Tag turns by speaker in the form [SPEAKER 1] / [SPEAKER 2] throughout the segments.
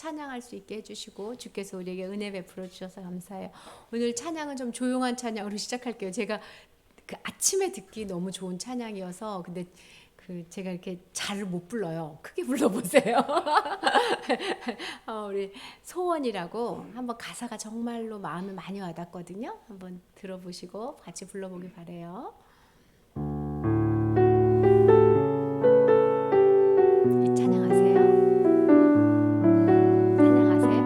[SPEAKER 1] 찬양할 수 있게 해주시고 주께서 우리에게 은혜 베풀어 주셔서 감사해요. 오늘 찬양은 좀 조용한 찬양으로 시작할게요. 제가 그 아침에 듣기 너무 좋은 찬양이어서 근데 제가 이렇게 잘 못 불러요. 크게 불러보세요. 우리 소원이라고 한번 가사가 정말로 마음에 많이 와닿거든요. 한번 들어보시고 같이 불러보기 바래요. 이 찬양하세요? 찬양하세요?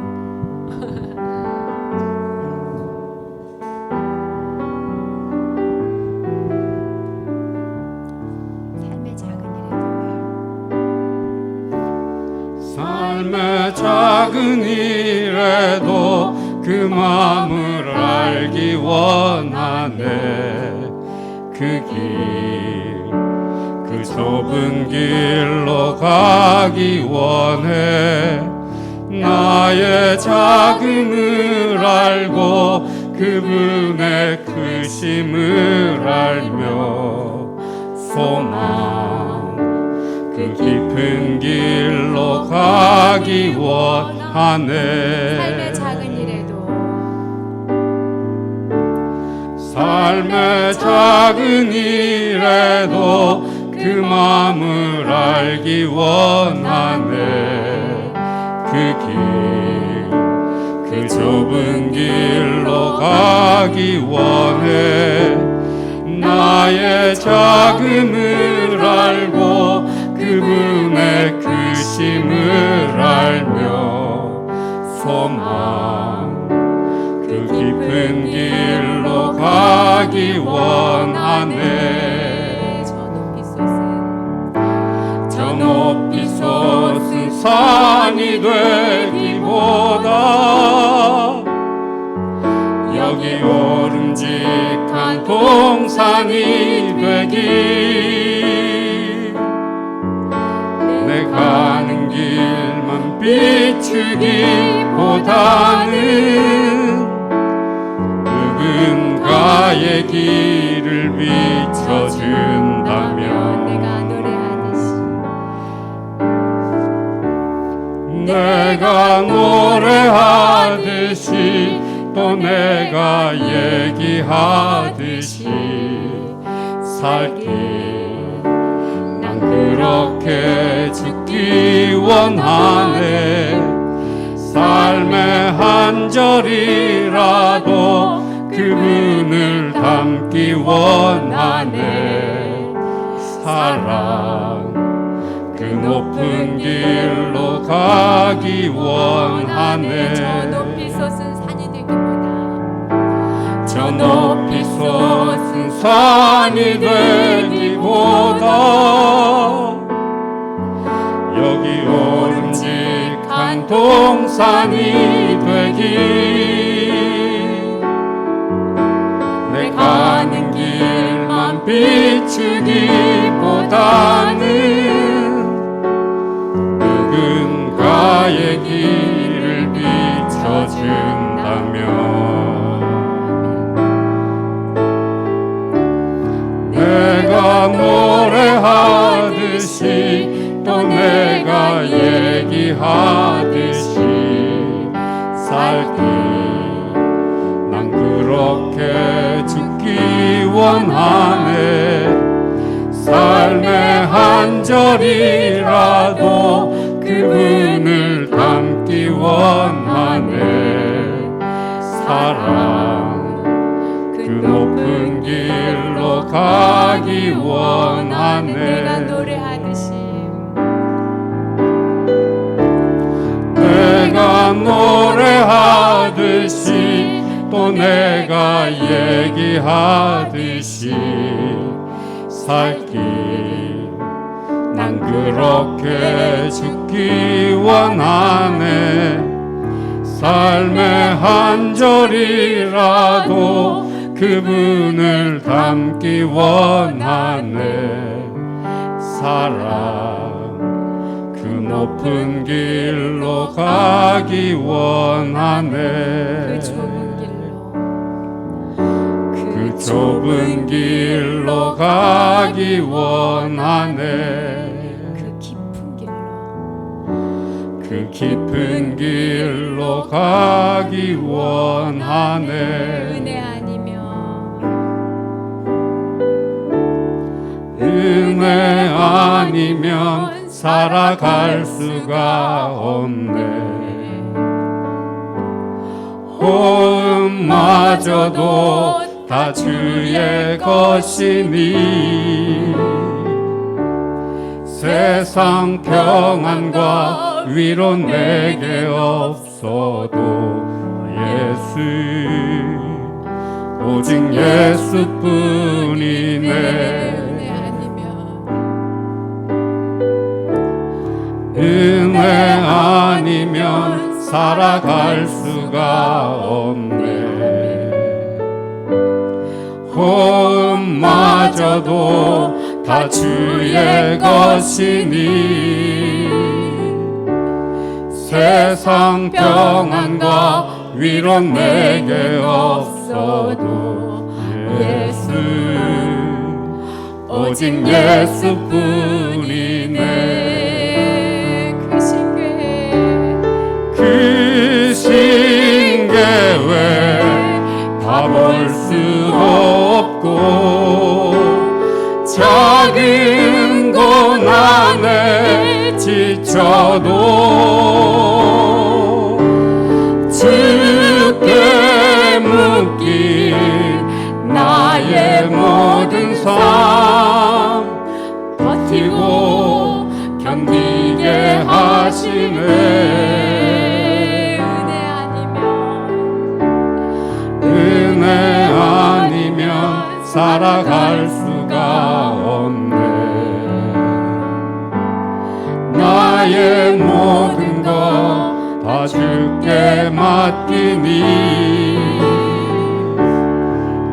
[SPEAKER 2] 삶의 작은 일에도 그 마음을 알기 원하네. 그 좁은 길로 가기 원해. 나의 작음을 알고 그분의 크심을 알며 소망 그 깊은 길로 가기 원하네.
[SPEAKER 1] 삶의 작은 일에도
[SPEAKER 2] 삶의 작은 일에도 그 마음을 알기 원하네. 그 좁은 길로 가기 원해. 나의 작음을 알고 그분의 크심을 알며 소망 그 깊은 길로 가기 원하네. 저 높이 솟은 산이 되기보다 여기 오름직한 동산이 되기. 내 가는 길만 비추기보다는 누군가의 길을 비춰준다면 내가 노래하듯이 또 내가 얘기하듯이 살기. 난 그렇게 죽기 원하네. 삶의 한 절이라도 그분을 담기 원하네. 사랑 그 높은 길로 가기 원하네. 저 높이 솟은 산이 되기보다 여기 오름직한 동산이 되기. 내 가는 길만 비추기보다는 누군가의 길을 비춰준다면 내가 노래하듯이 또 내가 얘기하듯이 살기. 난 그렇게 죽기 원하네. 삶의 한 절이라도 그분을 담기 원하네. 사랑 그 높은 길로 가기 원하네.
[SPEAKER 1] 내가 노래하듯이
[SPEAKER 2] 내가 노래하듯이 또 내가 얘기하듯이 살기. 난 그렇게 죽기 원하네. 삶의 한 절이라도 그분을 담기 원하네. 사랑 그 높은 길로 가기 원하네. 그 좁은 길로 가기 원하네.
[SPEAKER 1] 그 깊은 길로
[SPEAKER 2] 그 깊은 길로 가기 원하네.
[SPEAKER 1] 은혜 아니면
[SPEAKER 2] 은혜 아니면 살아갈 수가 없네. 호흡마저도 다 주의 것이니 세상 평안과 위로 내게 없어도 예수 오직 예수뿐이네.
[SPEAKER 1] 은혜 아니면
[SPEAKER 2] 은혜 아니면 살아갈 수가 없네. 호흡마저도 다 주의 것이니 세상 평안과 위로 내게 없어도 예수 오직 예수뿐이네. 그 신계획 다 볼 수 없고 작은 고난에 지쳐도 주께 묶인 나의 모든 삶 버티고 견디게 하시네. 은혜 아니면 살아갈 수가 없네. 나의 모든 것 다 주께 맡기니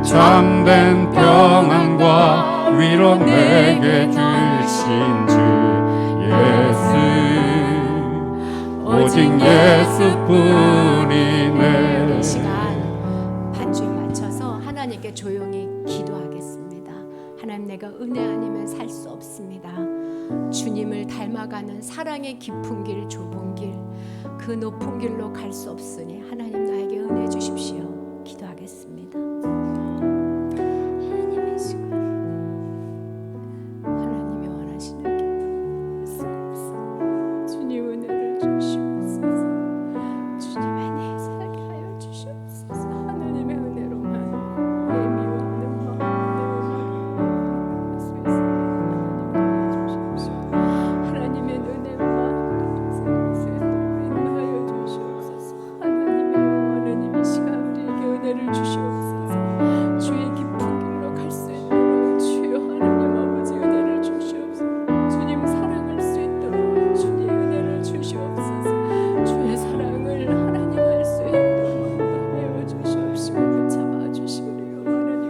[SPEAKER 2] 참된 평안과 위로 내게 주신 주 예수 오직 예수뿐이네.
[SPEAKER 1] 이 시간 반주에 맞춰서 하나님께 조용히 기도하겠습니다. 하나님, 내가 은혜 아니면 살 수 없습니다. 주님을 닮아가는 사랑의 깊은 길, 좁은 길, 그 높은 길로 갈 수 없으니 하나님 나에게 은혜 주십시오. 기도하겠습니다. 하나님의 시간, 하나님이 원하시는 길, 주님 은혜를 주시옵소서. 주님 안에 살게 하여 주시옵소서. 하나님의 은혜로만 내 미워하는 마음, 내 음악을 주시옵소서. 하나님의 은혜로만 인도하여 주시옵소서. 하나님의 영원한 힘이 시간 우리에게 은혜를 주시옵소서. 주의 깊은 길로 갈 수 있도록 주여 하나님 아버지 은혜를 주시옵소서. 주님 사랑할 수 있도록 주님 은혜를 주시옵소서. 주의 사랑을 하나님 할 수 있도록 하여 주시옵시고 붙잡아 주시오리요 하나님.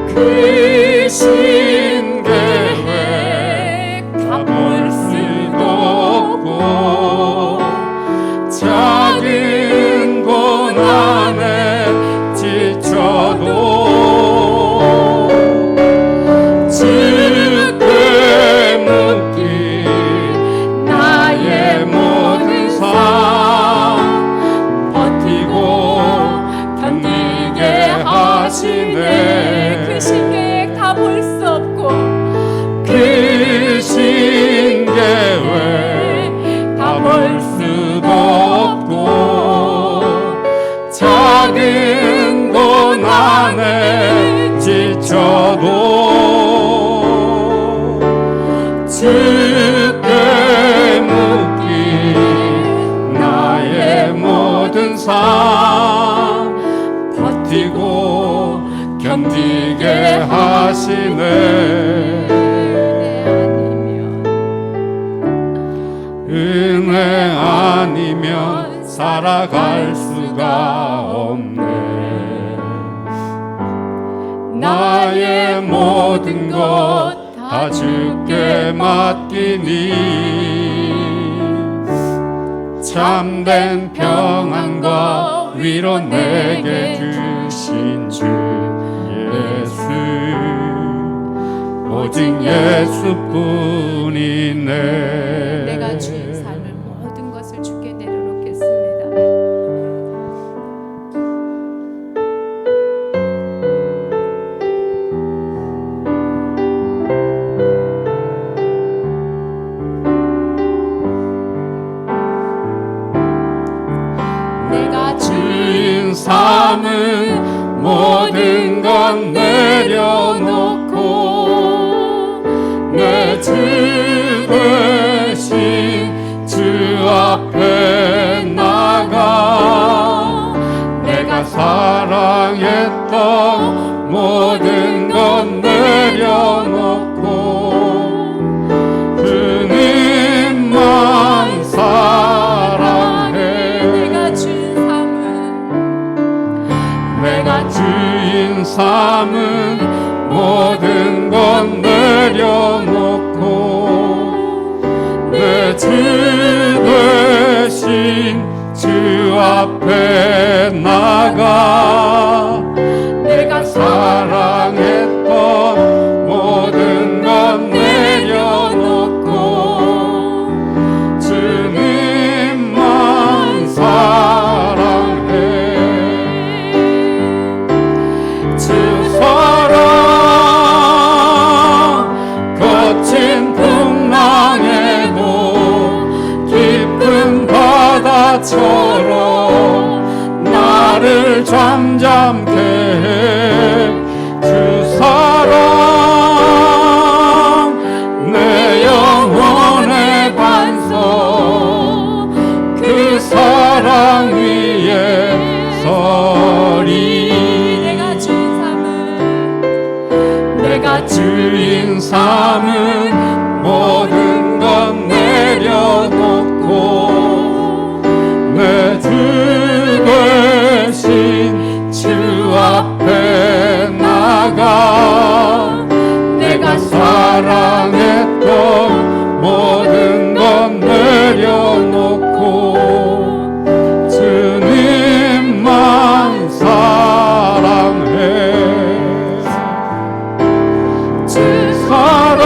[SPEAKER 1] 그 신계획 다 볼 수도 없고 작은 고난에 지쳐도 주께 묶인 나의 모든 삶 버티고 견디게 하시네. 그 신계획 다 볼 수 없고 그 신계획 다 볼 수도 없고 작은 고난에 지쳐도 주께 묶인 나의 모든 삶 버티고 견디게 하시네. 은혜 아니면 살아갈 수가 없네. 나의 모든 것 다 주께 맡기니 참된 평안과 위로 내게 주신 주
[SPEAKER 2] 오직 예수뿐이네.
[SPEAKER 1] 내가 주인 삶을 모든 것을 주께 내려놓겠습니다. 내가
[SPEAKER 2] 주인 삼은 모든 것 내려놓고 내 주 대신 주 앞에 나가 내가 사랑했던 모든 것 내려놓고 주님만 사랑해. 내가 주인 삼은 모든 것 내려놓고 내 주 대신 주 앞에 나가 내가 사랑했던 모든 것 내려놓고 주님만 사랑해. 주 사랑 거친 풍랑에도 깊은 바다처럼 나를 잠잠케 해. 주 사랑 내 영혼의 반석 그 사랑 위에 서리. 내가 주인 삼은 모든 것 내려놓고 내 주 대신 주 앞에 나가 내가 사랑했던 모든 것 내려놓고 주님만 사랑해. 사랑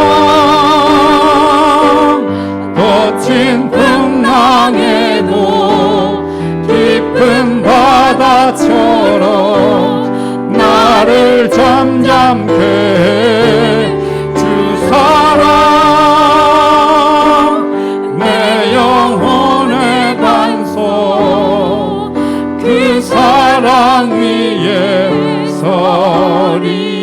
[SPEAKER 2] 거친 풍랑에도 깊은 바다처럼 나를 잠잠케 해. 주 사랑 내 영혼의 반석 그 사랑 위에 서리.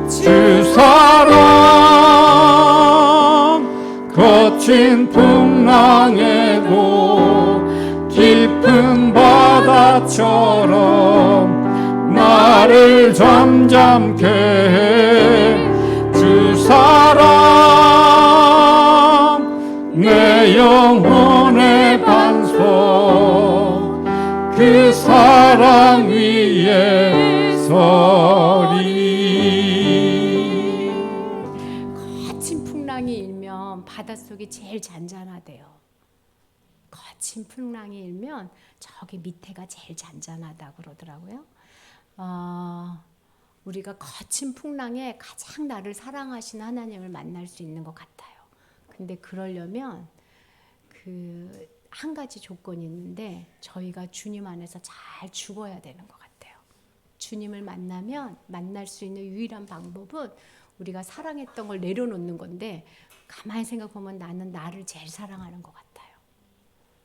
[SPEAKER 2] 주 사랑 거친 풍랑에도 깊은 바다처럼 나를 잠잠케 해. 주 사랑 내 영혼의 반석 그 사랑 위에 서리.
[SPEAKER 1] 거친 풍랑이 일면 바닷속이 제일 잔잔하대요. 거친 풍랑이 일면 저기 밑에가 제일 잔잔하다 그러더라고요. 우리가 거친 풍랑에 가장 나를 사랑하시는 하나님을 만날 수 있는 것 같아요. 근데 그러려면 그 한 가지 조건이 있는데 저희가 주님 안에서 잘 죽어야 되는 것 같아요. 주님을 만나면 만날 수 있는 유일한 방법은 우리가 사랑했던 걸 내려놓는 건데 가만히 생각하면 나는 나를 제일 사랑하는 것 같아요.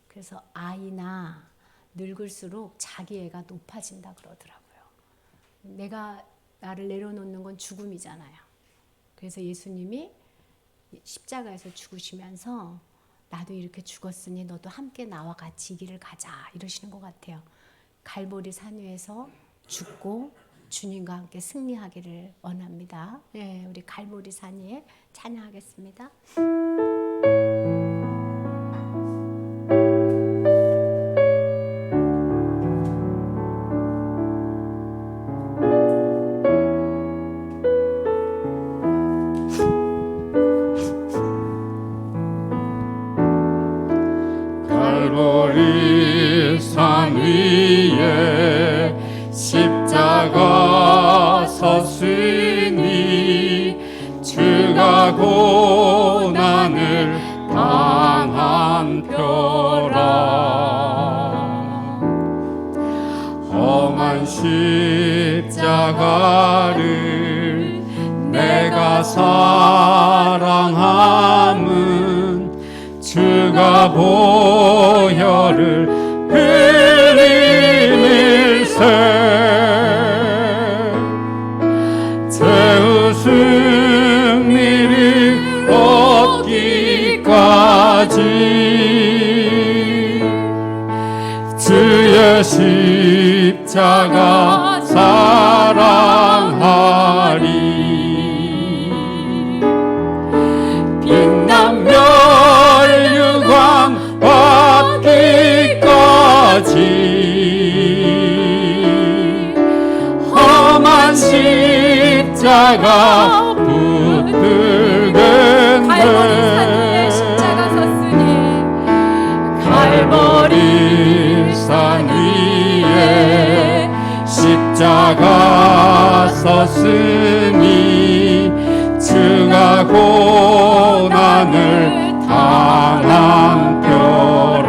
[SPEAKER 1] 그래서 아이나 늙을수록 자기애가 높아진다 그러더라고요. 내가 나를 내려놓는 건 죽음이잖아요. 그래서 예수님이 십자가에서 죽으시면서 나도 이렇게 죽었으니 너도 함께 나와 같이 이 길을 가자 이러시는 것 같아요. 갈보리 산 위에서 죽고 주님과 함께 승리하기를 원합니다. 네, 우리 갈보리 산 위에 찬양하겠습니다.
[SPEAKER 2] 갈보리 산 위에 십자가 섰으니 고난을 당한 표라. 험한 십자가를 내가 사랑함은 주가 보혈을 흘림일세. 최후 승리를 얻기까지 주의 십자가 사랑하리. 빛난 멸류관 받기까지 험한 십자가 붙들겠네. 갈보리 산 위에 십자가 섰으니 주가 고난을 당한 표라.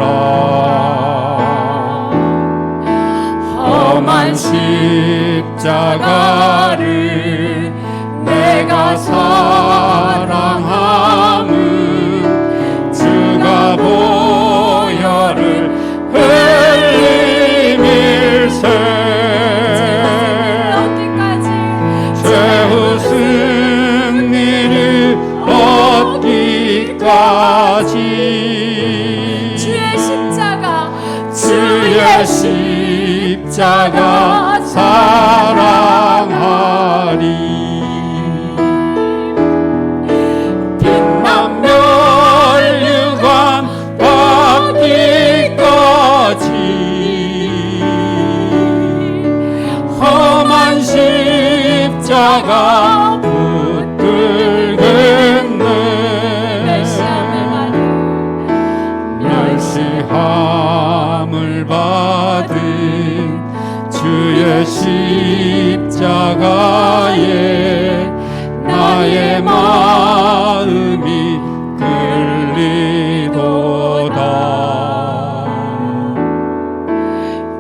[SPEAKER 2] 험한 십자가를 내가 사랑함은 주가 보혈을 흘림일세. 최후 승리를 얻기까지 주의 십자가 사랑하리. 빛난 멸류관 받기까지 험한 십자가 붙들겠네. 멸시함을 받은 주의 십자가에 나의 마음이 끌리도다.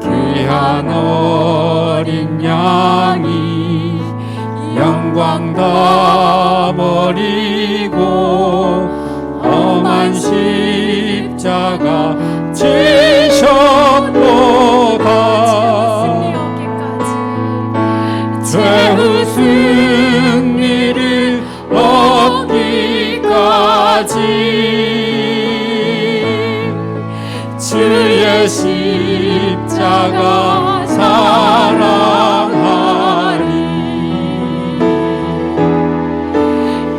[SPEAKER 2] 귀한 어린 양이 영광 다 버리고 험한 십자가 지셨도다. 최후 승리를 얻기까지 주의 십자가 사랑하리.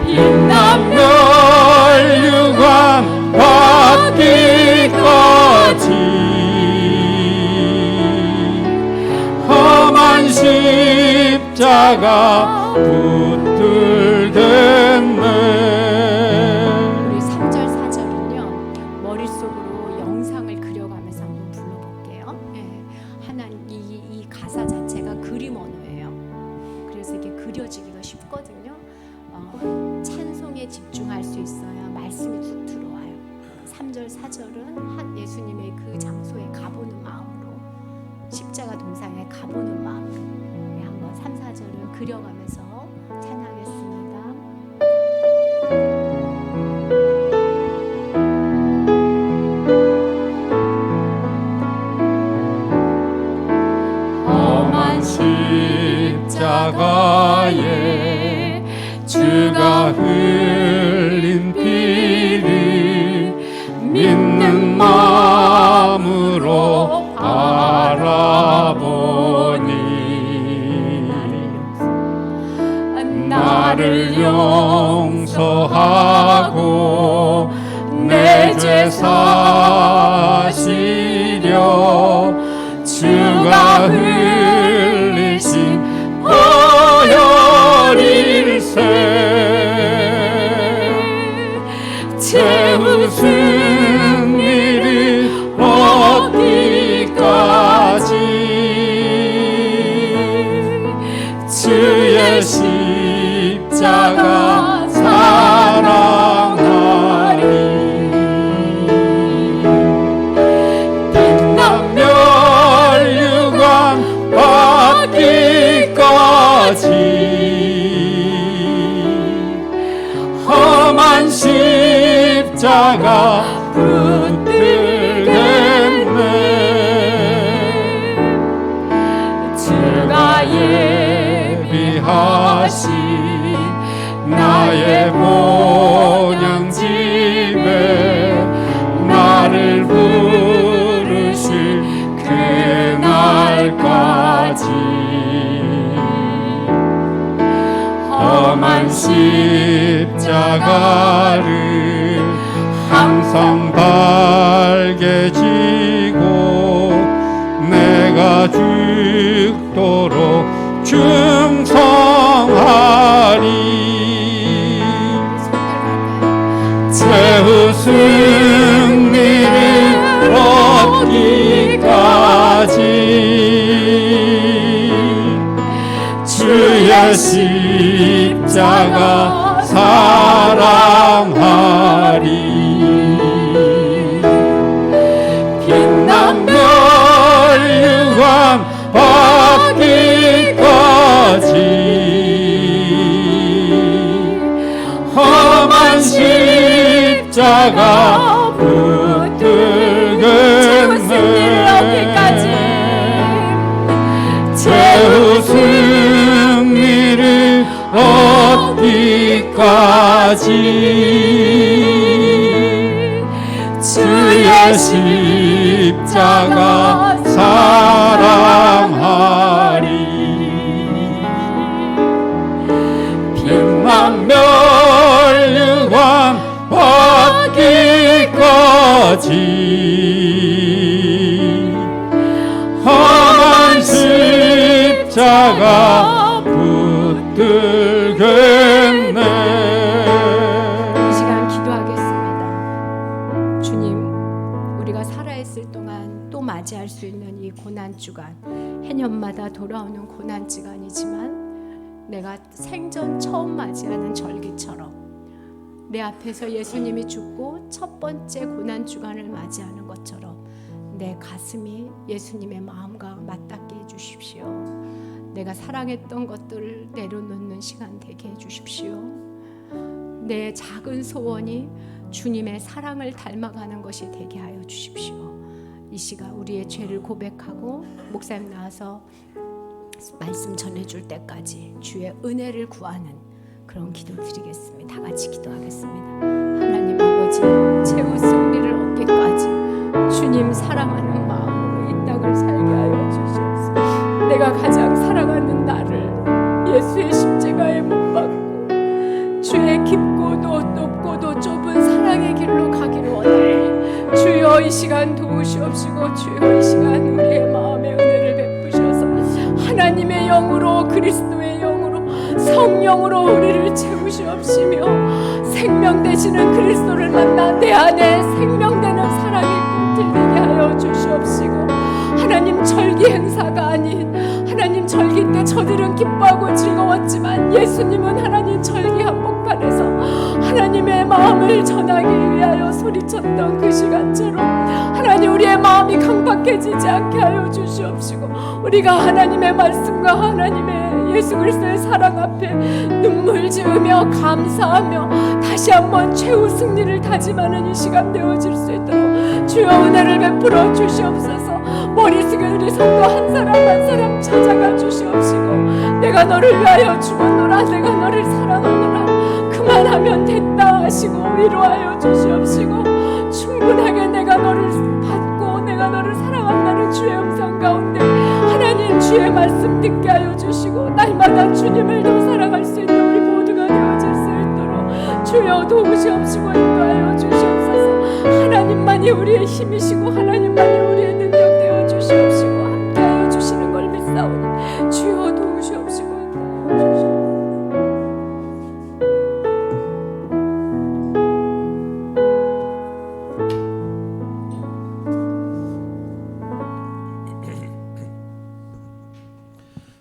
[SPEAKER 2] 빛난 멸류관 받기까지 험한 십자가 붙들겠네.
[SPEAKER 1] 우리 3절 4절은요 머릿속으로 영상을 그려가면서 한번 불러볼게요. 예, 하나님 이 가사 자체가 그림 언어예요. 그래서 이게 그려지기가 쉽거든요. 찬송에 집중할 수 있어야 말씀이 툭 들어와요. 3절 4절은 예수님의 그 장소에 가보는 마음으로, 십자가 동상에 가보는 마음으로 한번 3, 4절을 그려가면서 찬양하겠습니다.
[SPEAKER 2] 험한 십자가에 주가 흘린 피를 믿는 마음으로 바라보니 나를 용서하고 내 죄 사시려 주가 흘리신 보혈일세. 최후 승리를 얻기까지 주의 십자가 사랑 십자가 붙들겠네. 주가 예비하신 나의 본향집에 나를 부르실 그날까지 험한 십자가를 항상 달게 지고 내가 죽도록 충성하리. 최후 승리를 얻기까지 주의 십자가 사랑하리. 빛난 멸류관 받기까지 험한 십자가 붙들겠네. 최후 승리를 얻기까지 주의 십자가 사랑하리. 빛난 멸류관 받기까지 험한 십자가 붙들겠네.
[SPEAKER 1] 이 시간 기도하겠습니다. 주님, 우리가 살아있을 동안 또 맞이할 수 있는 이 고난주간, 해년마다 돌아오는 고난주간이지만 내가 생전 처음 맞이하는 절기처럼 내 앞에서 예수님이 죽고 첫 번째 고난주간을 맞이하는 것처럼 내 가슴이 예수님의 마음과 맞닿게 해주십시오. 내가 사랑했던 것들을 내려놓는 시간 되게 해주십시오. 내 작은 소원이 주님의 사랑을 닮아가는 것이 되게 하여 주십시오. 이 시간 우리의 죄를 고백하고 목사님 나와서 말씀 전해줄 때까지 주의 은혜를 구하는 그런 기도 드리겠습니다. 다 같이 기도하겠습니다. 하나님 아버지, 최후 승리를 얻기까지 주님 사랑하는 마음으로 이 땅을 살게 하여 주시옵소서. 내가 가장 사랑하는 나를 예수의 십자가에 못 박고 주의 깊고도 높고도 좁은 사랑의 길로 가기를 원하니 주여 이 시간 도우시옵시고 주여 이 시간 우리의 마음에 은혜를 베푸셔서 하나님의 영으로 그리스도의 영으로 성령으로 우리를 채우시옵시며 생명 되시는 그리스도를 만나 내 안에 생명되는 사랑이 꿈틀대게 하여 주시옵시고 하나님 절기 행사가 아닌 하나님 절기 때 저들은 기뻐하고 즐거웠지만 예수님은 하나님 절기 한복판에서 하나님의 마음을 전하기 위하여 소리쳤던 그 시간처럼 하나님 우리의 마음이 강박해지지 않게 하여 주시옵시고 우리가 하나님의 말씀과 하나님의 예수 그리스도의 사랑 앞에 눈물 지으며 감사하며 다시 한번 최후 승리를 다짐하는 이 시간 되어질 수 있도록 주여 은혜를 베풀어 주시옵소서. 머리 숙여 우리 성도 한 사람 한 사람 찾아가 주시옵시고 내가 너를 위하여 죽었노라 내가 너를 사랑하노라 그만하면 됐다 하시고 위로하여 주시옵시고 충분하게 내가 너를 받고 내가 너를 사랑한다는 주의 음성 가운데 하나님 주의 말씀 듣게 하여 주시고 날마다 주님을 더 사랑할 수 있는 우리 모두가 되어질 수 있도록 주여 도우시옵시고 인도하여 주시옵소서. 하나님만이 우리의 힘이시고 하나님만이 우리의 능력 되어 주시옵시고 함께하여 주시는 걸 믿사오니 주여 도우시옵시고 인도하여 주시옵소서.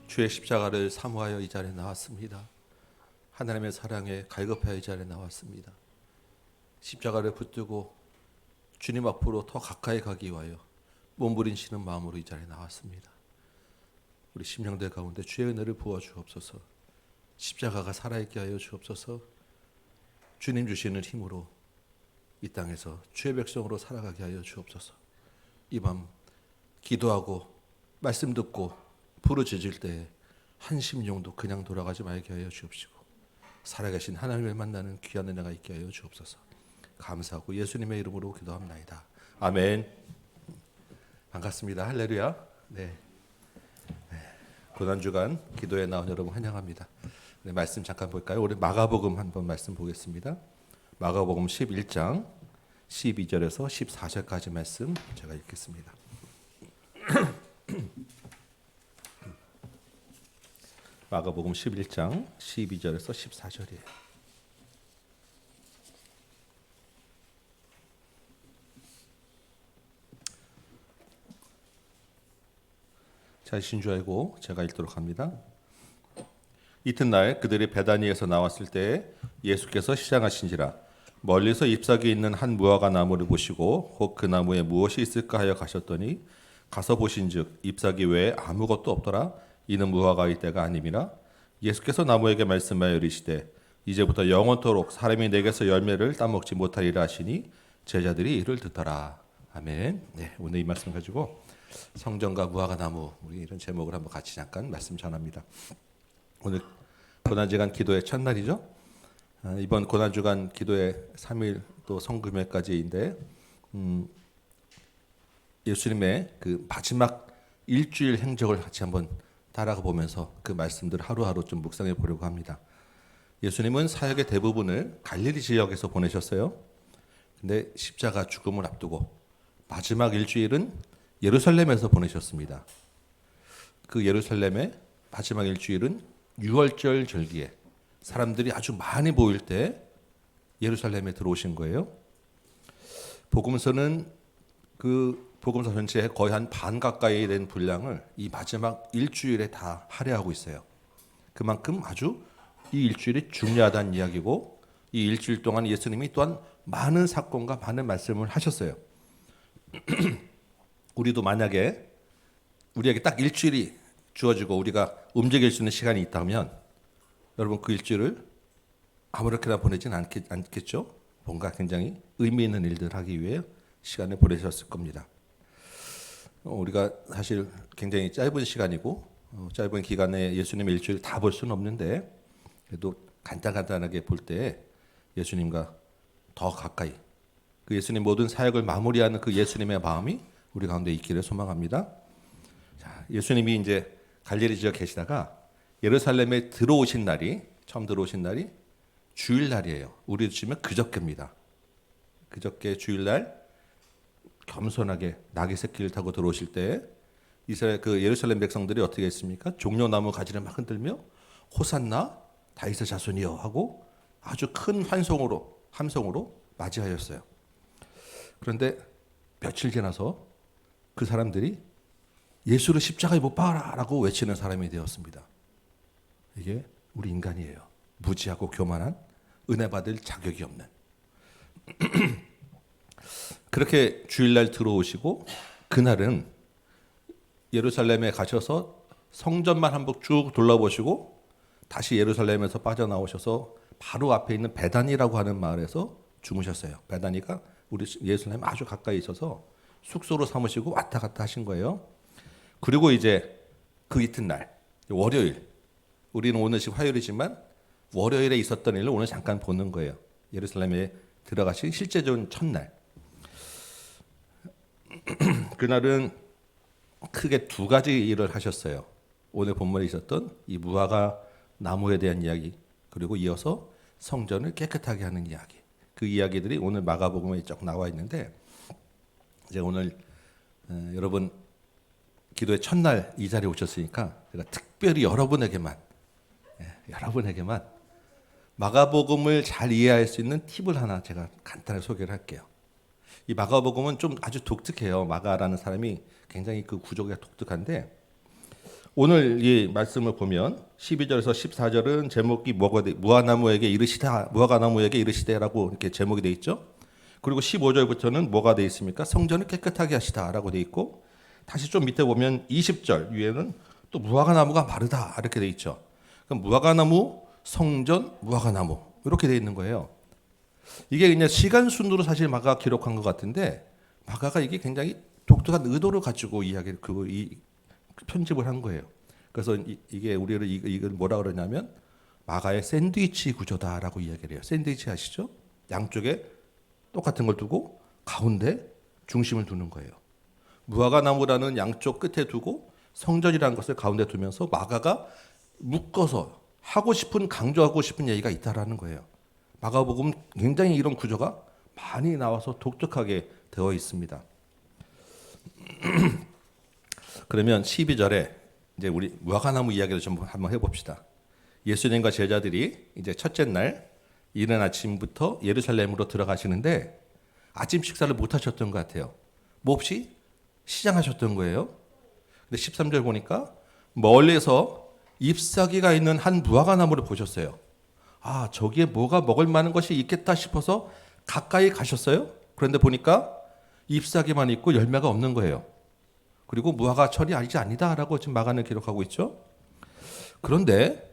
[SPEAKER 3] 주의 십자가를 사모하여 이 자리에 나왔습니다. 하나님의 사랑에 갈급하여 이 자리에 나왔습니다. 십자가를 붙들고 주님 앞으로 더 가까이 가기 위하여 몸부림치는 마음으로 이 자리에 나왔습니다. 우리 심령들 가운데 주의 은혜를 부어 주옵소서. 십자가가 살아있게 하여 주옵소서. 주님 주시는 힘으로 이 땅에서 주의 백성으로 살아가게 하여 주옵소서. 이 밤 기도하고 말씀 듣고 부르짖을 때 한 심령도 그냥 돌아가지 말게 하여 주옵시고 살아계신 하나님을 만나는 귀한 은혜가 있게 하여 주옵소서. 감사하고 예수님의 이름으로 기도합나이다. 아멘. 반갑습니다. 할렐루야. 네. 고난주간 기도에 나온 여러분 환영합니다. 네, 말씀 잠깐 볼까요? 우리 마가복음 한번 말씀 보겠습니다. 마가복음 11장 12절에서 14절까지 말씀 제가 읽겠습니다. 마가복음 11장 12절에서 14절이에요. 자신 줄 알고 제가 읽도록 합니다. 이튿날 그들이 베다니에서 나왔을 때 예수께서 시장하신지라 멀리서 잎사귀 있는 한 무화과 나무를 보시고 혹 그 나무에 무엇이 있을까 하여 가셨더니 가서 보신즉 잎사귀 외에 아무것도 없더라. 이는 무화과의 때가 아님이라. 예수께서 나무에게 말씀하여 이르시되 이제부터 영원토록 사람이 내게서 열매를 따먹지 못하리라 하시니 제자들이 이를 듣더라. 아멘. 네, 오늘 이 말씀 가지고 성전과 무화과 나무 우리 이런 제목을 한번 같이 잠깐 말씀 전합니다. 오늘 고난주간 기도의 첫날이죠. 이번 고난주간 기도의 3일 또 성금요일까지인데 예수님의 그 마지막 일주일 행적을 같이 한번 따라가 보면서 그 말씀들 하루하루 좀 묵상해 보려고 합니다. 예수님은 사역의 대부분을 갈릴리 지역에서 보내셨어요. 근데 십자가 죽음을 앞두고 마지막 일주일은 예루살렘에서 보내셨습니다. 그 예루살렘의 마지막 일주일은 유월절 절기에 사람들이 아주 많이 모일 때 예루살렘에 들어오신 거예요. 복음서는 그 복음서 전체의 거의 한 반 가까이 된 분량을 이 마지막 일주일에 다 할애하고 있어요. 그만큼 아주 이 일주일이 중요하다는 이야기고 이 일주일 동안 예수님이 또한 많은 사건과 많은 말씀을 하셨어요. 우리도 만약에 우리에게 딱 일주일이 주어지고 우리가 움직일 수 있는 시간이 있다면 여러분 그 일주일을 아무렇게나 보내진 않겠죠? 뭔가 굉장히 의미 있는 일들 하기 위해 시간을 보내셨을 겁니다. 우리가 사실 굉장히 짧은 시간이고 짧은 기간에 예수님의 일주일 다 볼 수는 없는데 그래도 간단하게 볼 때 예수님과 더 가까이 그 예수님 모든 사역을 마무리하는 그 예수님의 마음이 우리 가운데 있기를 소망합니다. 자, 예수님이 이제 갈릴리 지역 계시다가 예루살렘에 들어오신 날이 처음 들어오신 날이 주일날이에요. 우리로 치면 그저께입니다. 그저께 주일날 겸손하게 나귀 새끼를 타고 들어오실 때 이스라엘 그 예루살렘 백성들이 어떻게 했습니까? 종려나무 가지를 막 흔들며 호산나 다윗의 자손이여 하고 아주 큰 함성으로 맞이하였어요. 그런데 며칠 지나서 그 사람들이 예수를 십자가에 못 박아라라고 외치는 사람이 되었습니다. 이게 우리 인간이에요. 무지하고 교만한 은혜 받을 자격이 없는. 그렇게 주일날 들어오시고 그날은 예루살렘에 가셔서 성전만 한번 쭉 둘러보시고 다시 예루살렘에서 빠져나오셔서 바로 앞에 있는 베다니라고 하는 마을에서 주무셨어요. 베다니가 우리 예루살렘 아주 가까이 있어서 숙소로 삼으시고 왔다 갔다 하신 거예요. 그리고 이제 그 이튿날 월요일 우리는 오늘 지금 화요일이지만 월요일에 있었던 일을 오늘 잠깐 보는 거예요. 예루살렘에 들어가신 실제적인 첫날. 그날은 크게 두 가지 일을 하셨어요. 오늘 본문에 있었던 이 무화과 나무에 대한 이야기 그리고 이어서 성전을 깨끗하게 하는 이야기. 그 이야기들이 오늘 마가복음에 쭉 나와 있는데 이제 오늘 여러분 기도의 첫날 이 자리에 오셨으니까 제가 특별히 여러분에게만 마가복음을 잘 이해할 수 있는 팁을 하나 제가 간단히 소개를 할게요. 이 마가복음은 좀 아주 독특해요. 마가라는 사람이 굉장히 그 구조가 독특한데 오늘 이 말씀을 보면 12절에서 14절은 제목이 무화과나무에게 이르시되라고 이렇게 제목이 돼 있죠. 그리고 15절부터는 뭐가 돼 있습니까? 성전을 깨끗하게 하시다라고 돼 있고 다시 좀 밑에 보면 20절 위에는 또 무화과나무가 마르다 이렇게 돼 있죠. 그럼 무화과나무, 성전, 무화과나무 이렇게 돼 있는 거예요. 이게 그냥 시간 순으로 사실 마가가 기록한 것 같은데 마가가 이게 굉장히 독특한 의도를 가지고 이야기를 이 편집을 한 거예요. 그래서 이게 우리를 이걸 뭐라 그러냐면 마가의 샌드위치 구조다라고 이야기를 해요. 샌드위치 아시죠? 양쪽에 똑같은 걸 두고 가운데 중심을 두는 거예요. 무화과 나무라는 양쪽 끝에 두고 성전이라는 것을 가운데 두면서 마가가 묶어서 하고 싶은 강조하고 싶은 얘기가 있다라는 거예요. 마가복음 굉장히 이런 구조가 많이 나와서 독특하게 되어 있습니다. 그러면 12절에 이제 우리 무화과나무 이야기를 좀 한번 해봅시다. 예수님과 제자들이 이제 첫째 날 이른 아침부터 예루살렘으로 들어가시는데 아침 식사를 못 하셨던 것 같아요. 뭐 없이 시장하셨던 거예요. 근데 13절 보니까 멀리서 잎사귀가 있는 한 무화과나무를 보셨어요. 아, 저기에 뭐가 먹을 만한 것이 있겠다 싶어서 가까이 가셨어요. 그런데 보니까 잎사귀만 있고 열매가 없는 거예요. 그리고 무화과 철이 아니다라고 지금 마가는 기록하고 있죠. 그런데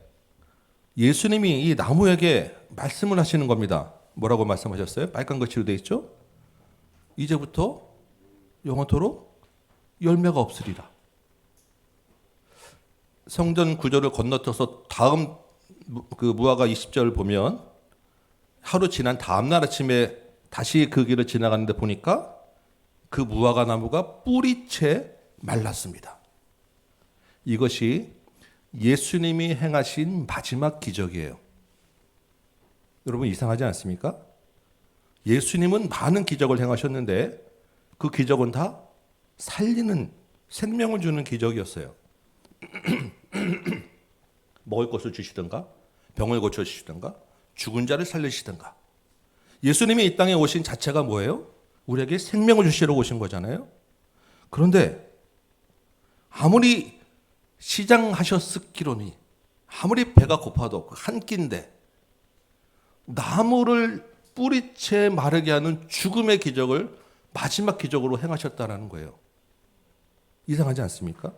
[SPEAKER 3] 예수님이 이 나무에게 말씀을 하시는 겁니다. 뭐라고 말씀하셨어요? 빨간 글씨로 되어 있죠. 이제부터 영원토록 열매가 없으리라. 성전 구조를 건너뛰어서 다음 그 무화과 20절 보면 하루 지난 다음 날 아침에 다시 그 길을 지나가는데 보니까 그 무화과 나무가 뿌리채 말랐습니다. 이것이 예수님이 행하신 마지막 기적이에요. 여러분 이상하지 않습니까? 예수님은 많은 기적을 행하셨는데 그 기적은 다 살리는 생명을 주는 기적이었어요. 먹을 것을 주시든가 병을 고쳐주시든가 죽은 자를 살리시든가. 예수님이 이 땅에 오신 자체가 뭐예요? 우리에게 생명을 주시러 오신 거잖아요. 그런데 아무리 시장하셨기로니 아무리 배가 고파도 한 끼인데 나무를 뿌리채 마르게 하는 죽음의 기적을 마지막 기적으로 행하셨다는 거예요. 이상하지 않습니까?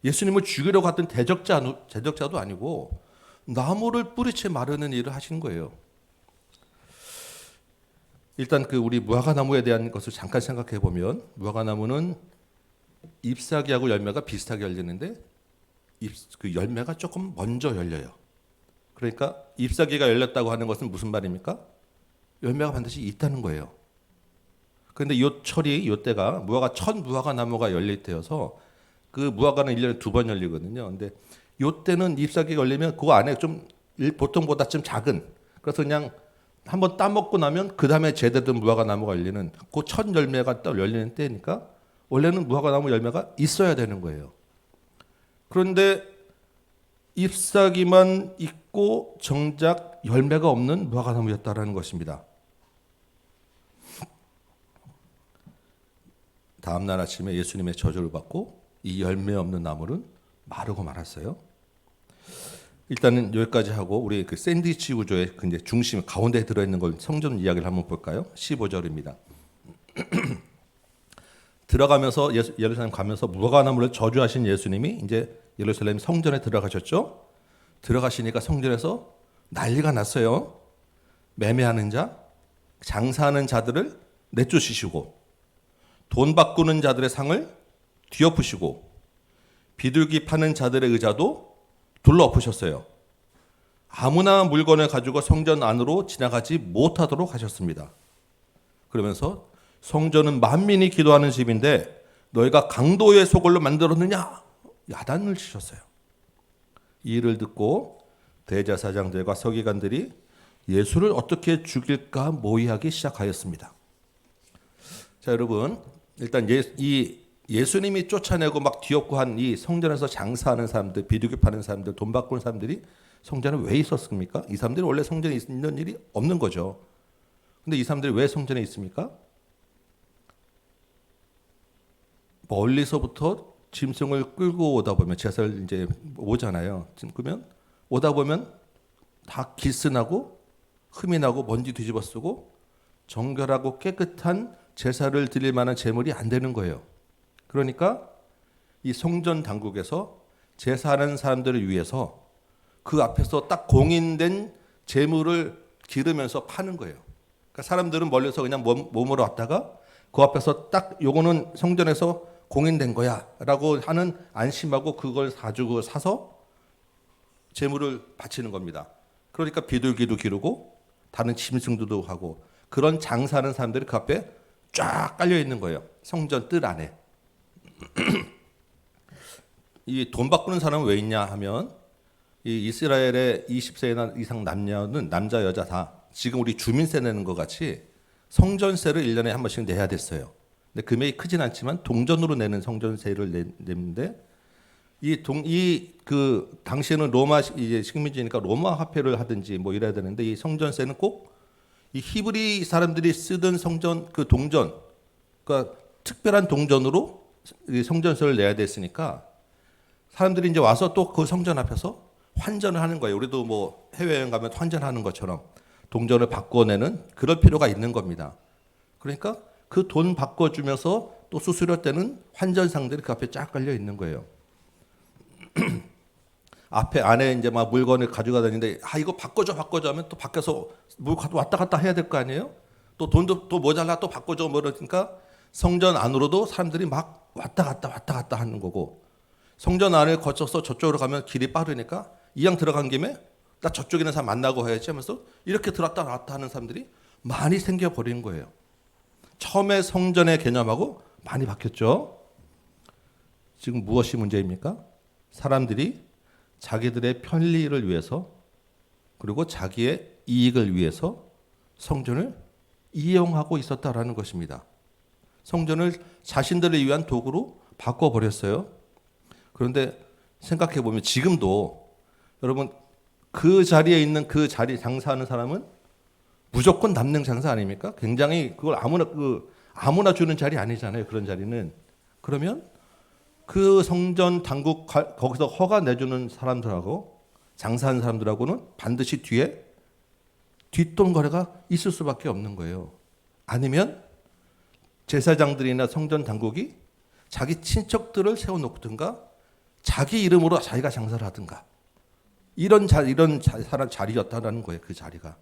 [SPEAKER 3] 예수님을 죽이려고 했던 대적자도 아니고 나무를 뿌리채 마르는 일을 하신 거예요. 일단 그 우리 무화과 나무에 대한 것을 잠깐 생각해 보면 무화과 나무는 잎사귀하고 열매가 비슷하게 열리는데 그 열매가 조금 먼저 열려요. 그러니까 잎사귀가 열렸다고 하는 것은 무슨 말입니까? 열매가 반드시 있다는 거예요. 그런데 이 철이 이 때가 첫 무화과 나무가 열릴 때여서 그 무화과는 1년에 2번 열리거든요. 근데 이 때는 잎사귀가 열리면 그 안에 좀 보통보다 좀 작은, 그래서 그냥 한번 따먹고 나면 그 다음에 제대로 된 무화과 나무가 열리는 그 첫 열매가 딱 열리는 때니까 원래는 무화과 나무 열매가 있어야 되는 거예요. 그런데 잎사귀만 있고 정작 열매가 없는 무화과 나무였다라는 것입니다. 다음 날 아침에 예수님의 저주를 받고 이 열매 없는 나무는 마르고 말았어요. 일단은 여기까지 하고 우리 그 샌드위치 구조의 이제 중심 가운데 들어있는 걸 성전 이야기를 한번 볼까요? 15절입니다. 들어가면서 예루살렘 가면서 무화과 나무를 저주하신 예수님이 이제 예루살렘 성전에 들어가셨죠. 들어가시니까 성전에서 난리가 났어요. 매매하는 자, 장사하는 자들을 내쫓으시고 돈 바꾸는 자들의 상을 뒤엎으시고 비둘기 파는 자들의 의자도 둘러엎으셨어요. 아무나 물건을 가지고 성전 안으로 지나가지 못하도록 하셨습니다. 그러면서 성전은 만민이 기도하는 집인데 너희가 강도의 소굴로 만들었느냐? 야단을 치셨어요. 이 일을 듣고 대제사장들과 서기관들이 예수를 어떻게 죽일까 모의하기 시작하였습니다. 자, 여러분, 일단 예수님이 쫓아내고 막 뒤엎고 한 이 성전에서 장사하는 사람들, 비둘기 파는 사람들, 돈 바꾸는 사람들이 성전에 왜 있었습니까? 이 사람들이 원래 성전에 있는 일이 없는 거죠. 근데 이 사람들이 왜 성전에 있습니까? 멀리서부터 짐승을 끌고 오다 보면 제사를 이제 오잖아요. 그러면 오다 보면 다 기스나고 흠이 나고 먼지 뒤집어 쓰고 정결하고 깨끗한 제사를 드릴 만한 제물이 안 되는 거예요. 그러니까 이 성전 당국에서 제사하는 사람들을 위해서 그 앞에서 딱 공인된 제물을 기르면서 파는 거예요. 그러니까 사람들은 멀리서 그냥 몸으로 왔다가 그 앞에서 딱 요거는 성전에서 공인된 거야라고 하는 안심하고 그걸 사서 제물을 바치는 겁니다. 그러니까 비둘기도 기르고 다른 짐승도 하고 그런 장사하는 사람들이 그 앞에 쫙 깔려 있는 거예요. 성전 뜰 안에. 이 돈 바꾸는 사람은 왜 있냐 하면 이 이스라엘의 20세 이상 남녀는 남자 여자 다 지금 우리 주민세 내는 것 같이 성전세를 1년에 한 번씩 내야 됐어요. 근데 금액이 크진 않지만 동전으로 내는 성전세를 내는데 그 당시에는 로마 이제 식민지니까 로마 화폐를 하든지 뭐 이래야 되는데 이 성전세는 꼭 이 히브리 사람들이 쓰던 성전 그 동전, 그러니까 특별한 동전으로 이 성전세를 내야 됐으니까 사람들이 이제 와서 또 그 성전 앞에서 환전을 하는 거예요. 우리도 뭐 해외여행 가면 환전하는 것처럼 동전을 바꿔내는 그럴 필요가 있는 겁니다. 그러니까 그 돈 바꿔주면서 또 수수료 떼는 환전상들이 그 앞에 쫙 깔려 있는 거예요. 앞에 안에 이제 막 물건을 가져가 다니는데 이거 바꿔줘 하면 또 밖에서 물 왔다 갔다 해야 될 거 아니에요? 또 돈도 또 모자라 또 바꿔줘 뭐 그러니까 성전 안으로도 사람들이 막 왔다 갔다 하는 거고 성전 안을 거쳐서 저쪽으로 가면 길이 빠르니까 이왕 들어간 김에 나 저쪽에 있는 사람 만나고 해야지 하면서 이렇게 들었다 나왔다 하는 사람들이 많이 생겨버린 거예요. 처음에 성전의 개념하고 많이 바뀌었죠. 지금 무엇이 문제입니까? 사람들이 자기들의 편리를 위해서 그리고 자기의 이익을 위해서 성전을 이용하고 있었다라는 것입니다. 성전을 자신들을 위한 도구로 바꿔버렸어요. 그런데 생각해 보면 지금도 여러분 그 자리에 있는 그 자리 장사하는 사람은 무조건 남는 장사 아닙니까? 굉장히 그걸 아무나 주는 자리 아니잖아요. 그런 자리는. 그러면 그 성전 당국 거기서 허가 내주는 사람들하고 장사하는 사람들하고는 반드시 뒤에 뒷돈 거래가 있을 수밖에 없는 거예요. 아니면 제사장들이나 성전 당국이 자기 친척들을 세워놓든가 자기 이름으로 자기가 장사를 하든가 이런 자리였다라는 거예요. 그 자리가.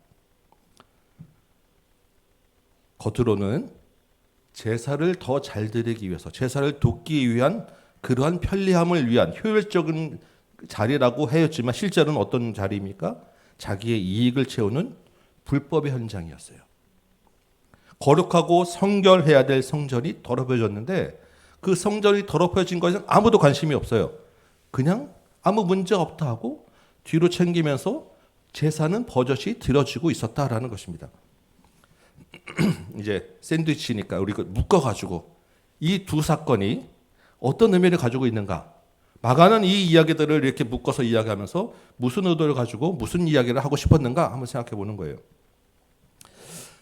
[SPEAKER 3] 겉으로는 제사를 더 잘 드리기 위해서 제사를 돕기 위한 그러한 편리함을 위한 효율적인 자리라고 하였지만 실제로는 어떤 자리입니까? 자기의 이익을 채우는 불법의 현장이었어요. 거룩하고 성결해야 될 성전이 더럽혀졌는데 그 성전이 더럽혀진 것은 아무도 관심이 없어요. 그냥 아무 문제 없다 하고 뒤로 챙기면서 제사는 버젓이 드려지고 있었다라는 것입니다. 이제 샌드위치니까 우리가 묶어가지고 이 두 사건이 어떤 의미를 가지고 있는가? 마가는 이 이야기들을 이렇게 묶어서 이야기하면서 무슨 의도를 가지고 무슨 이야기를 하고 싶었는가 한번 생각해 보는 거예요.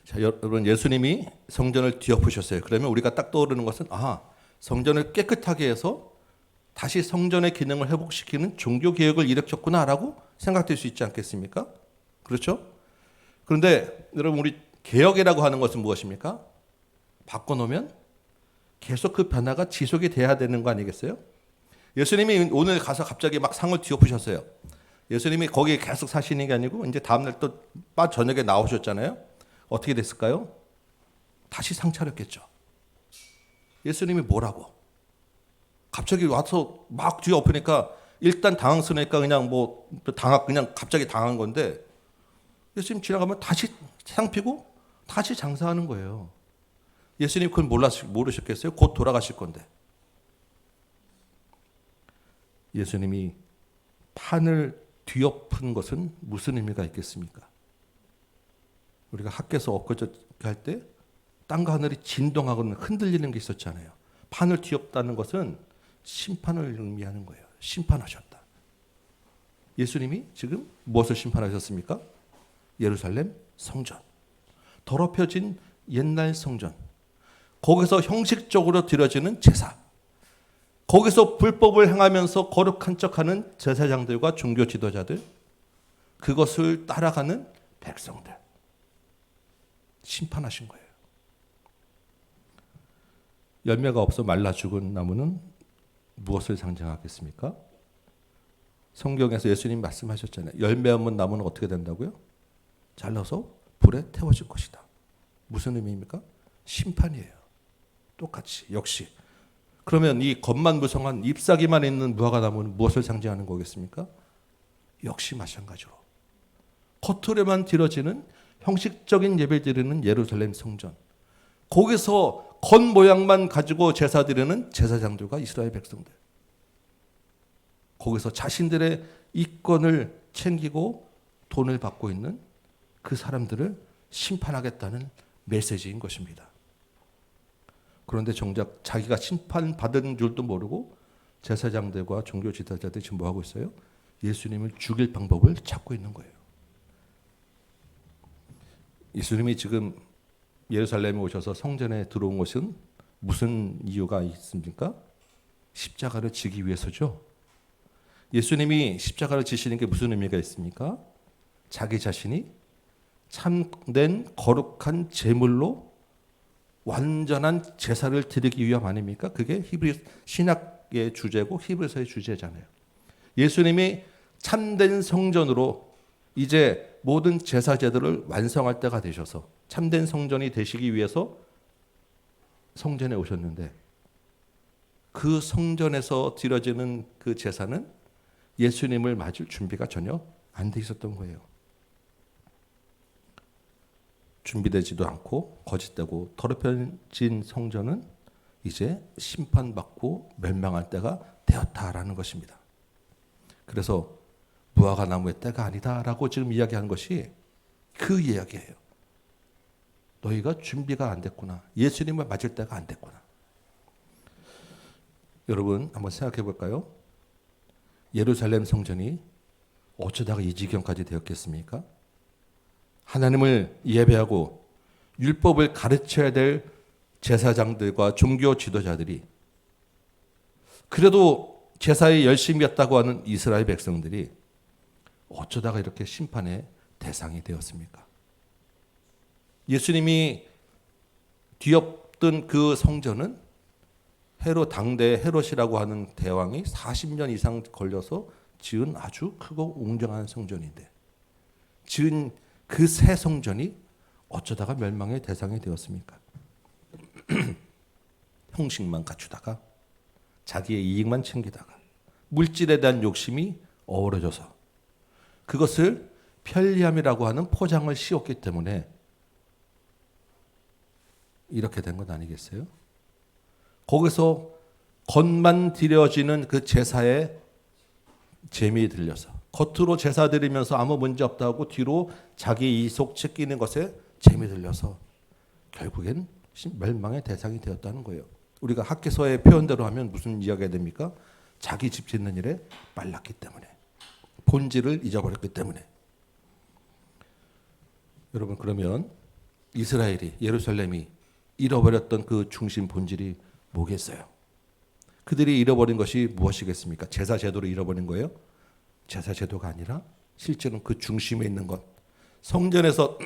[SPEAKER 3] 자, 여러분 예수님이 성전을 뒤엎으셨어요. 그러면 우리가 딱 떠오르는 것은 성전을 깨끗하게 해서 다시 성전의 기능을 회복시키는 종교 개혁을 일으켰구나라고 생각될 수 있지 않겠습니까? 그렇죠? 그런데 여러분 우리 개혁이라고 하는 것은 무엇입니까? 바꿔놓으면 계속 그 변화가 지속이 돼야 되는 거 아니겠어요? 예수님이 오늘 가서 갑자기 막 상을 뒤엎으셨어요. 예수님이 거기에 계속 사시는 게 아니고 이제 다음날 또 저녁에 나오셨잖아요. 어떻게 됐을까요? 다시 상 차렸겠죠. 예수님이 뭐라고? 갑자기 와서 막 뒤엎으니까 일단 당황스러우니까 그냥 갑자기 당한 건데 예수님 지나가면 다시 상 피고 다시 장사하는 거예요. 예수님 그건 모르셨겠어요? 곧 돌아가실 건데. 예수님이 판을 뒤엎은 것은 무슨 의미가 있겠습니까? 우리가 학교에서 엊그저께 할 때 땅과 하늘이 진동하고는 흔들리는 게 있었잖아요. 판을 뒤엎다는 것은 심판을 의미하는 거예요. 심판하셨다. 예수님이 지금 무엇을 심판하셨습니까? 예루살렘 성전. 더럽혀진 옛날 성전. 거기서 형식적으로 드려지는 제사. 거기서 불법을 행하면서 거룩한 척하는 제사장들과 종교 지도자들. 그것을 따라가는 백성들. 심판하신 거예요. 열매가 없어 말라 죽은 나무는 무엇을 상징하겠습니까? 성경에서 예수님 말씀하셨잖아요. 열매 없는 나무는 어떻게 된다고요? 잘라서 불에 태워질 것이다. 무슨 의미입니까? 심판이에요. 똑같이 역시. 그러면 이 겉만 무성한 잎사귀만 있는 무화과나무는 무엇을 상징하는 거겠습니까? 역시 마찬가지로 겉으로만 드려지는 형식적인 예배 드리는 예루살렘 성전, 거기서 겉모양만 가지고 제사 드리는 제사장들과 이스라엘 백성들, 거기서 자신들의 이권을 챙기고 돈을 받고 있는 그 사람들을 심판하겠다는 메시지인 것입니다. 그런데 정작 자기가 심판받은 줄도 모르고 제사장들과 종교 지도자들이 지금 뭐하고 있어요? 예수님을 죽일 방법을 찾고 있는 거예요. 예수님이 지금 예루살렘에 오셔서 성전에 들어온 것은 무슨 이유가 있습니까? 십자가를 지기 위해서죠. 예수님이 십자가를 지시는 게 무슨 의미가 있습니까? 자기 자신이 참된 거룩한 제물로 완전한 제사를 드리기 위함 아닙니까? 그게 히브리 신학의 주제고 히브리서의 주제잖아요. 예수님이 참된 성전으로 이제 모든 제사 제도를 완성할 때가 되셔서 참된 성전이 되시기 위해서 성전에 오셨는데, 그 성전에서 드려지는 그 제사는 예수님을 맞을 준비가 전혀 안 돼 있었던 거예요. 준비되지도 않고 거짓되고 더럽혀진 성전은 이제 심판받고 멸망할 때가 되었다라는 것입니다. 그래서 무화과 나무의 때가 아니다라고 지금 이야기한 것이 그 이야기예요. 너희가 준비가 안 됐구나. 예수님을 맞을 때가 안 됐구나. 여러분 한번 생각해 볼까요? 예루살렘 성전이 어쩌다가 이 지경까지 되었겠습니까? 하나님을 예배하고 율법을 가르쳐야 될 제사장들과 종교 지도자들이, 그래도 제사에 열심히 했다고 하는 이스라엘 백성들이 어쩌다가 이렇게 심판의 대상이 되었습니까? 예수님이 뒤엎던 그 성전은 당대 헤롯이라고 하는 대왕이 40년 이상 걸려서 지은 아주 크고 웅장한 성전인데, 지은 그 새 성전이 어쩌다가 멸망의 대상이 되었습니까? 형식만 갖추다가 자기의 이익만 챙기다가 물질에 대한 욕심이 어우러져서 그것을 편리함이라고 하는 포장을 씌웠기 때문에 이렇게 된 건 아니겠어요? 거기서 겉만 드려지는 그 제사에 재미에 들려서 겉으로 제사 드리면서 아무 문제 없다고 뒤로 자기 이속 챙기는 것에 재미 들려서 결국엔 멸망의 대상이 되었다는 거예요. 우리가 학계서의 표현대로 하면 무슨 이야기가 됩니까? 자기 집 짓는 일에 빨랐기 때문에, 본질을 잊어버렸기 때문에. 여러분, 그러면 이스라엘이, 예루살렘이 잃어버렸던 그 중심 본질이 뭐겠어요? 그들이 잃어버린 것이 무엇이겠습니까? 제사 제도를 잃어버린 거예요? 제사 제도가 아니라 실제는 그 중심에 있는 것, 성전에서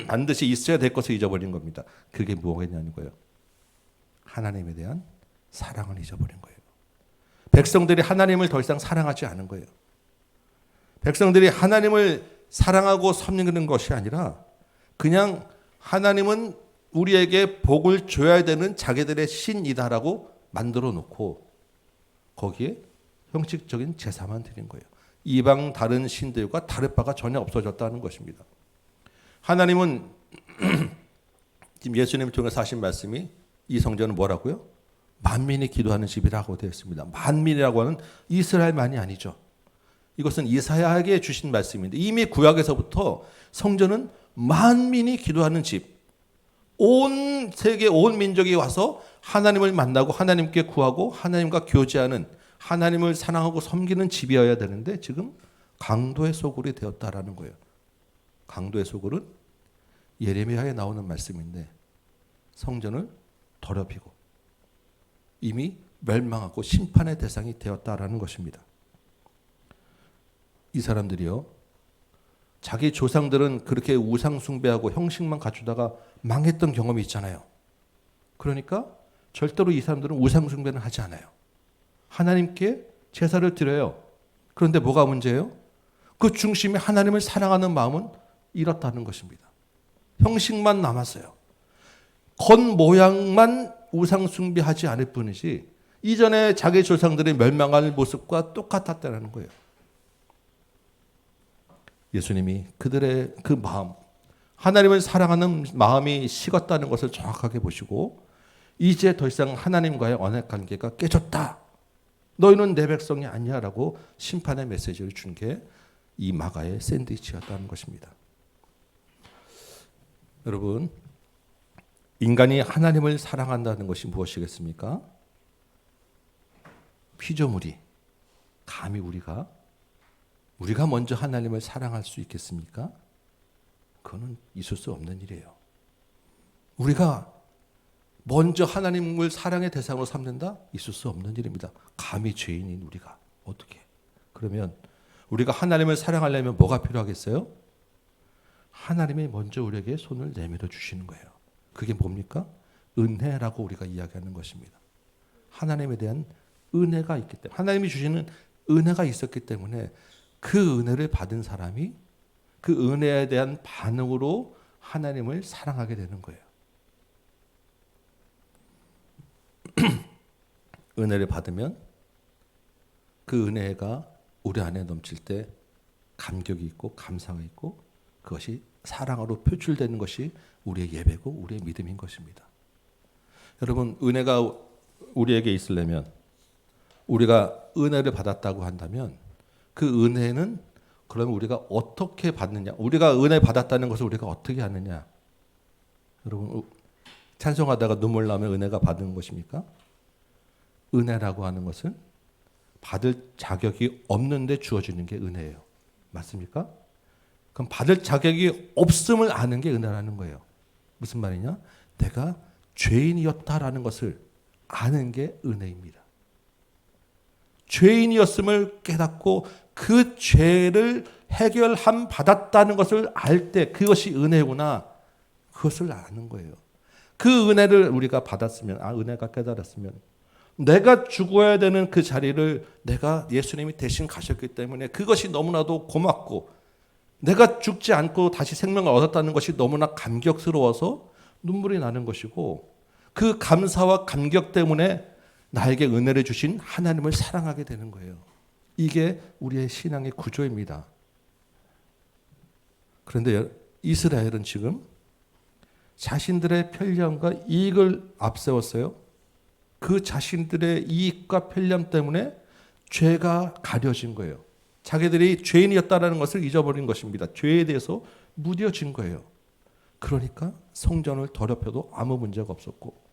[SPEAKER 3] 반드시 있어야 될 것을 잊어버린 겁니다. 그게 뭐겠냐는 거예요. 하나님에 대한 사랑을 잊어버린 거예요. 백성들이 하나님을 더 이상 사랑하지 않은 거예요. 백성들이 하나님을 사랑하고 섬기는 것이 아니라 그냥 하나님은 우리에게 복을 줘야 되는 자기들의 신이다라고 만들어 놓고 거기에 형식적인 제사만 드린 거예요. 이방 다른 신들과 다를 바가 전혀 없어졌다는 것입니다. 하나님은 지금 예수님을 통해서 하신 말씀이, 이 성전은 뭐라고요? 만민이 기도하는 집이라고 되어 있습니다. 만민이라고 하는 이스라엘만이 아니죠. 이것은 이사야에게 주신 말씀인데, 이미 구약에서부터 성전은 만민이 기도하는 집, 온 세계 온 민족이 와서 하나님을 만나고 하나님께 구하고 하나님과 교제하는, 하나님을 사랑하고 섬기는 집이어야 되는데 지금 강도의 소굴이 되었다라는 거예요. 강도의 소굴은 예레미야에 나오는 말씀인데 성전을 더럽히고 이미 멸망하고 심판의 대상이 되었다라는 것입니다. 이 사람들이요, 자기 조상들은 그렇게 우상 숭배하고 형식만 갖추다가 망했던 경험이 있잖아요. 그러니까 절대로 이 사람들은 우상 숭배는 하지 않아요. 하나님께 제사를 드려요. 그런데 뭐가 문제예요? 그 중심에 하나님을 사랑하는 마음은 잃었다는 것입니다. 형식만 남았어요. 겉모양만 우상 숭배하지 않을 뿐이지 이전에 자기 조상들의 멸망할 모습과 똑같았다는 거예요. 예수님이 그들의 그 마음, 하나님을 사랑하는 마음이 식었다는 것을 정확하게 보시고 이제 더 이상 하나님과의 언약 관계가 깨졌다. 너희는 내 백성이 아니야 라고 심판의 메시지를 준 게 이 마가의 샌드위치였다는 것입니다. 여러분, 인간이 하나님을 사랑한다는 것이 무엇이겠습니까? 피조물이 감히 우리가 먼저 하나님을 사랑할 수 있겠습니까? 그거는 있을 수 없는 일이에요. 우리가 먼저 하나님을 사랑의 대상으로 삼는다? 있을 수 없는 일입니다. 감히 죄인인 우리가 어떻게? 그러면 우리가 하나님을 사랑하려면 뭐가 필요하겠어요? 하나님이 먼저 우리에게 손을 내밀어 주시는 거예요. 그게 뭡니까? 은혜라고 우리가 이야기하는 것입니다. 하나님에 대한 은혜가 있기 때문에, 하나님이 주시는 은혜가 있었기 때문에 그 은혜를 받은 사람이 그 은혜에 대한 반응으로 하나님을 사랑하게 되는 거예요. 은혜를 받으면 그 은혜가 우리 안에 넘칠 때 감격이 있고 감사가 있고 그것이 사랑으로 표출되는 것이 우리의 예배고 우리의 믿음인 것입니다. 여러분, 은혜가 우리에게 있으려면 우리가 은혜를 받았다고 한다면 그 은혜는 그러면 우리가 어떻게 받느냐? 우리가 은혜 받았다는 것을 우리가 어떻게 하느냐? 여러분, 찬송하다가 눈물 나면 은혜가 받은 것입니까? 은혜라고 하는 것은 받을 자격이 없는데 주어지는 게 은혜예요. 맞습니까? 그럼 받을 자격이 없음을 아는 게 은혜라는 거예요. 무슨 말이냐? 내가 죄인이었다라는 것을 아는 게 은혜입니다. 죄인이었음을 깨닫고 그 죄를 해결함 받았다는 것을 알 때 그것이 은혜구나. 그것을 아는 거예요. 그 은혜를 우리가 받았으면, 은혜가 깨달았으면 내가 죽어야 되는 그 자리를 내가 예수님이 대신 가셨기 때문에 그것이 너무나도 고맙고 내가 죽지 않고 다시 생명을 얻었다는 것이 너무나 감격스러워서 눈물이 나는 것이고 그 감사와 감격 때문에 나에게 은혜를 주신 하나님을 사랑하게 되는 거예요. 이게 우리의 신앙의 구조입니다. 그런데 이스라엘은 지금 자신들의 편리함과 이익을 앞세웠어요. 그 자신들의 이익과 편리함 때문에 죄가 가려진 거예요. 자기들이 죄인이었다는 것을 잊어버린 것입니다. 죄에 대해서 무뎌진 거예요. 그러니까 성전을 더럽혀도 아무 문제가 없었고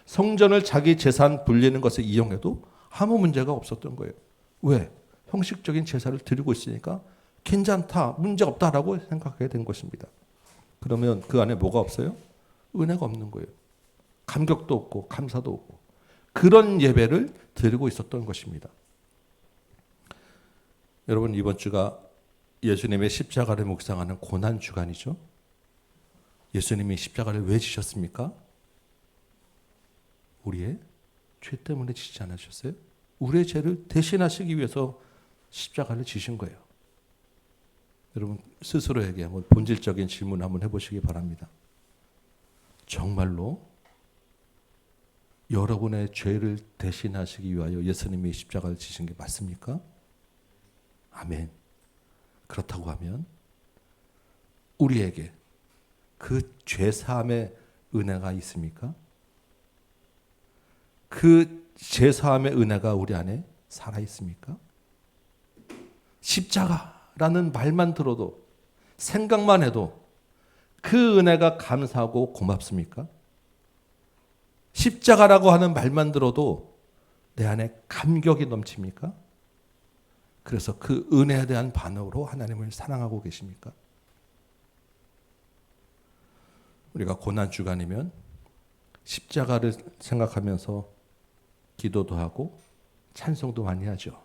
[SPEAKER 3] 성전을 자기 재산 불리는 것을 이용해도 아무 문제가 없었던 거예요. 왜? 형식적인 제사를 드리고 있으니까 괜찮다, 문제 없다라고 생각하게 된 것입니다. 그러면 그 안에 뭐가 없어요? 은혜가 없는 거예요. 감격도 없고 감사도 없고 그런 예배를 드리고 있었던 것입니다. 여러분, 이번 주가 예수님의 십자가를 묵상하는 고난 주간이죠. 예수님이 십자가를 왜 지셨습니까? 우리의 죄 때문에 지지 않으셨어요? 우리의 죄를 대신하시기 위해서 십자가를 지신 거예요. 여러분, 스스로에게 한번 본질적인 질문 한번 해보시기 바랍니다. 정말로 여러분의 죄를 대신하시기 위하여 예수님이 십자가를 지신 게 맞습니까? 아멘. 그렇다고 하면 우리에게 그 죄사함의 은혜가 있습니까? 그 죄사함의 은혜가 우리 안에 살아 있습니까? 십자가라는 말만 들어도 생각만 해도 그 은혜가 감사하고 고맙습니까? 십자가라고 하는 말만 들어도 내 안에 감격이 넘칩니까? 그래서 그 은혜에 대한 반응으로 하나님을 사랑하고 계십니까? 우리가 고난 주간이면 십자가를 생각하면서 기도도 하고 찬송도 많이 하죠.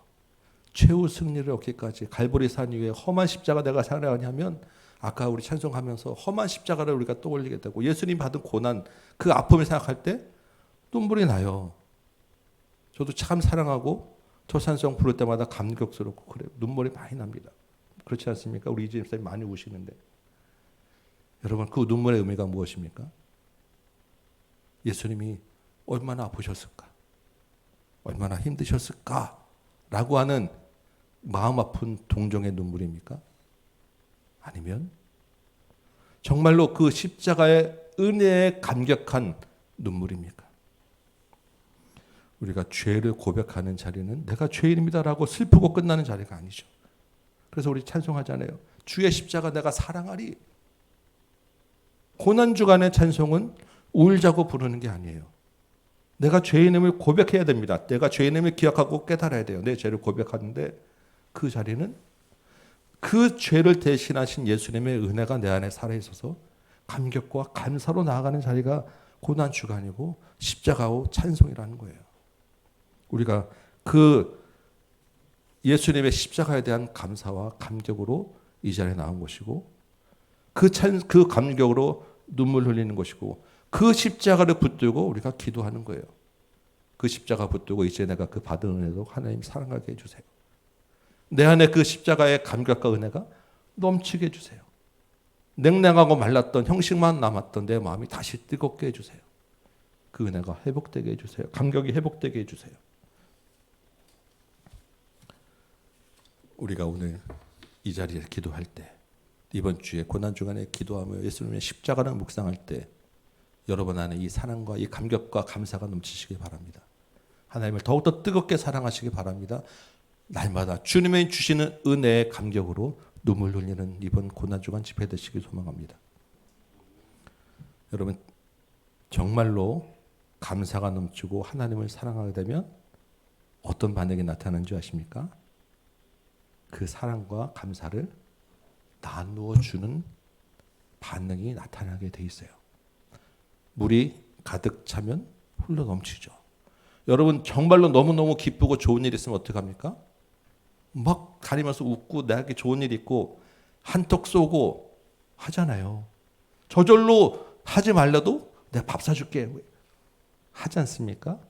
[SPEAKER 3] 최후 승리를 얻기까지 갈보리 산 위에 험한 십자가 내가 살아가냐면 아까 우리 찬송하면서 험한 십자가를 우리가 떠올리게 되고 예수님 받은 고난 그 아픔을 생각할 때 눈물이 나요. 저도 참 사랑하고 저 찬송 부를 때마다 감격스럽고 그래요. 눈물이 많이 납니다. 그렇지 않습니까? 우리 이재 목사님 많이 우시는데 여러분, 그 눈물의 의미가 무엇입니까? 예수님이 얼마나 아프셨을까? 얼마나 힘드셨을까? 라고 하는 마음 아픈 동정의 눈물입니까? 아니면 정말로 그 십자가의 은혜에 감격한 눈물입니까? 우리가 죄를 고백하는 자리는 내가 죄인입니다라고 슬프고 끝나는 자리가 아니죠. 그래서 우리 찬송하잖아요. 주의 십자가 내가 사랑하리. 고난주간의 찬송은 울자고 부르는 게 아니에요. 내가 죄인임을 고백해야 됩니다. 내가 죄인임을 기억하고 깨달아야 돼요. 내 죄를 고백하는데 그 자리는 그 죄를 대신하신 예수님의 은혜가 내 안에 살아있어서 감격과 감사로 나아가는 자리가 고난주간이고 십자가고 찬송이라는 거예요. 우리가 그 예수님의 십자가에 대한 감사와 감격으로 이 자리에 나온 것이고 그 감격으로 눈물 흘리는 것이고 그 십자가를 붙들고 우리가 기도하는 거예요. 그 십자가 붙들고 이제 내가 그 받은 은혜도 하나님 사랑하게 해주세요. 내 안에 그 십자가의 감격과 은혜가 넘치게 해주세요. 냉랭하고 말랐던 형식만 남았던 내 마음이 다시 뜨겁게 해주세요. 그 은혜가 회복되게 해주세요. 감격이 회복되게 해주세요. 우리가 오늘 이 자리에 기도할 때 이번 주에 고난주간에 기도하며 예수님의 십자가를 묵상할 때 여러분 안에 이 사랑과 이 감격과 감사가 넘치시기 바랍니다. 하나님을 더욱더 뜨겁게 사랑하시기 바랍니다. 날마다 주님의 주시는 은혜의 감격으로 눈물 흘리는 이번 고난주간 집회 되시길 소망합니다. 여러분 정말로 감사가 넘치고 하나님을 사랑하게 되면 어떤 반응이 나타나는지 아십니까? 그 사랑과 감사를 나누어 주는 반응이 나타나게 돼 있어요. 물이 가득 차면 흘러 넘치죠. 여러분 정말로 너무너무 기쁘고 좋은 일 있으면 어떡합니까? 막 다니면서 웃고 나에게 좋은 일 있고 한턱 쏘고 하잖아요. 저절로 하지 말라도 내가 밥 사줄게 하지 않습니까?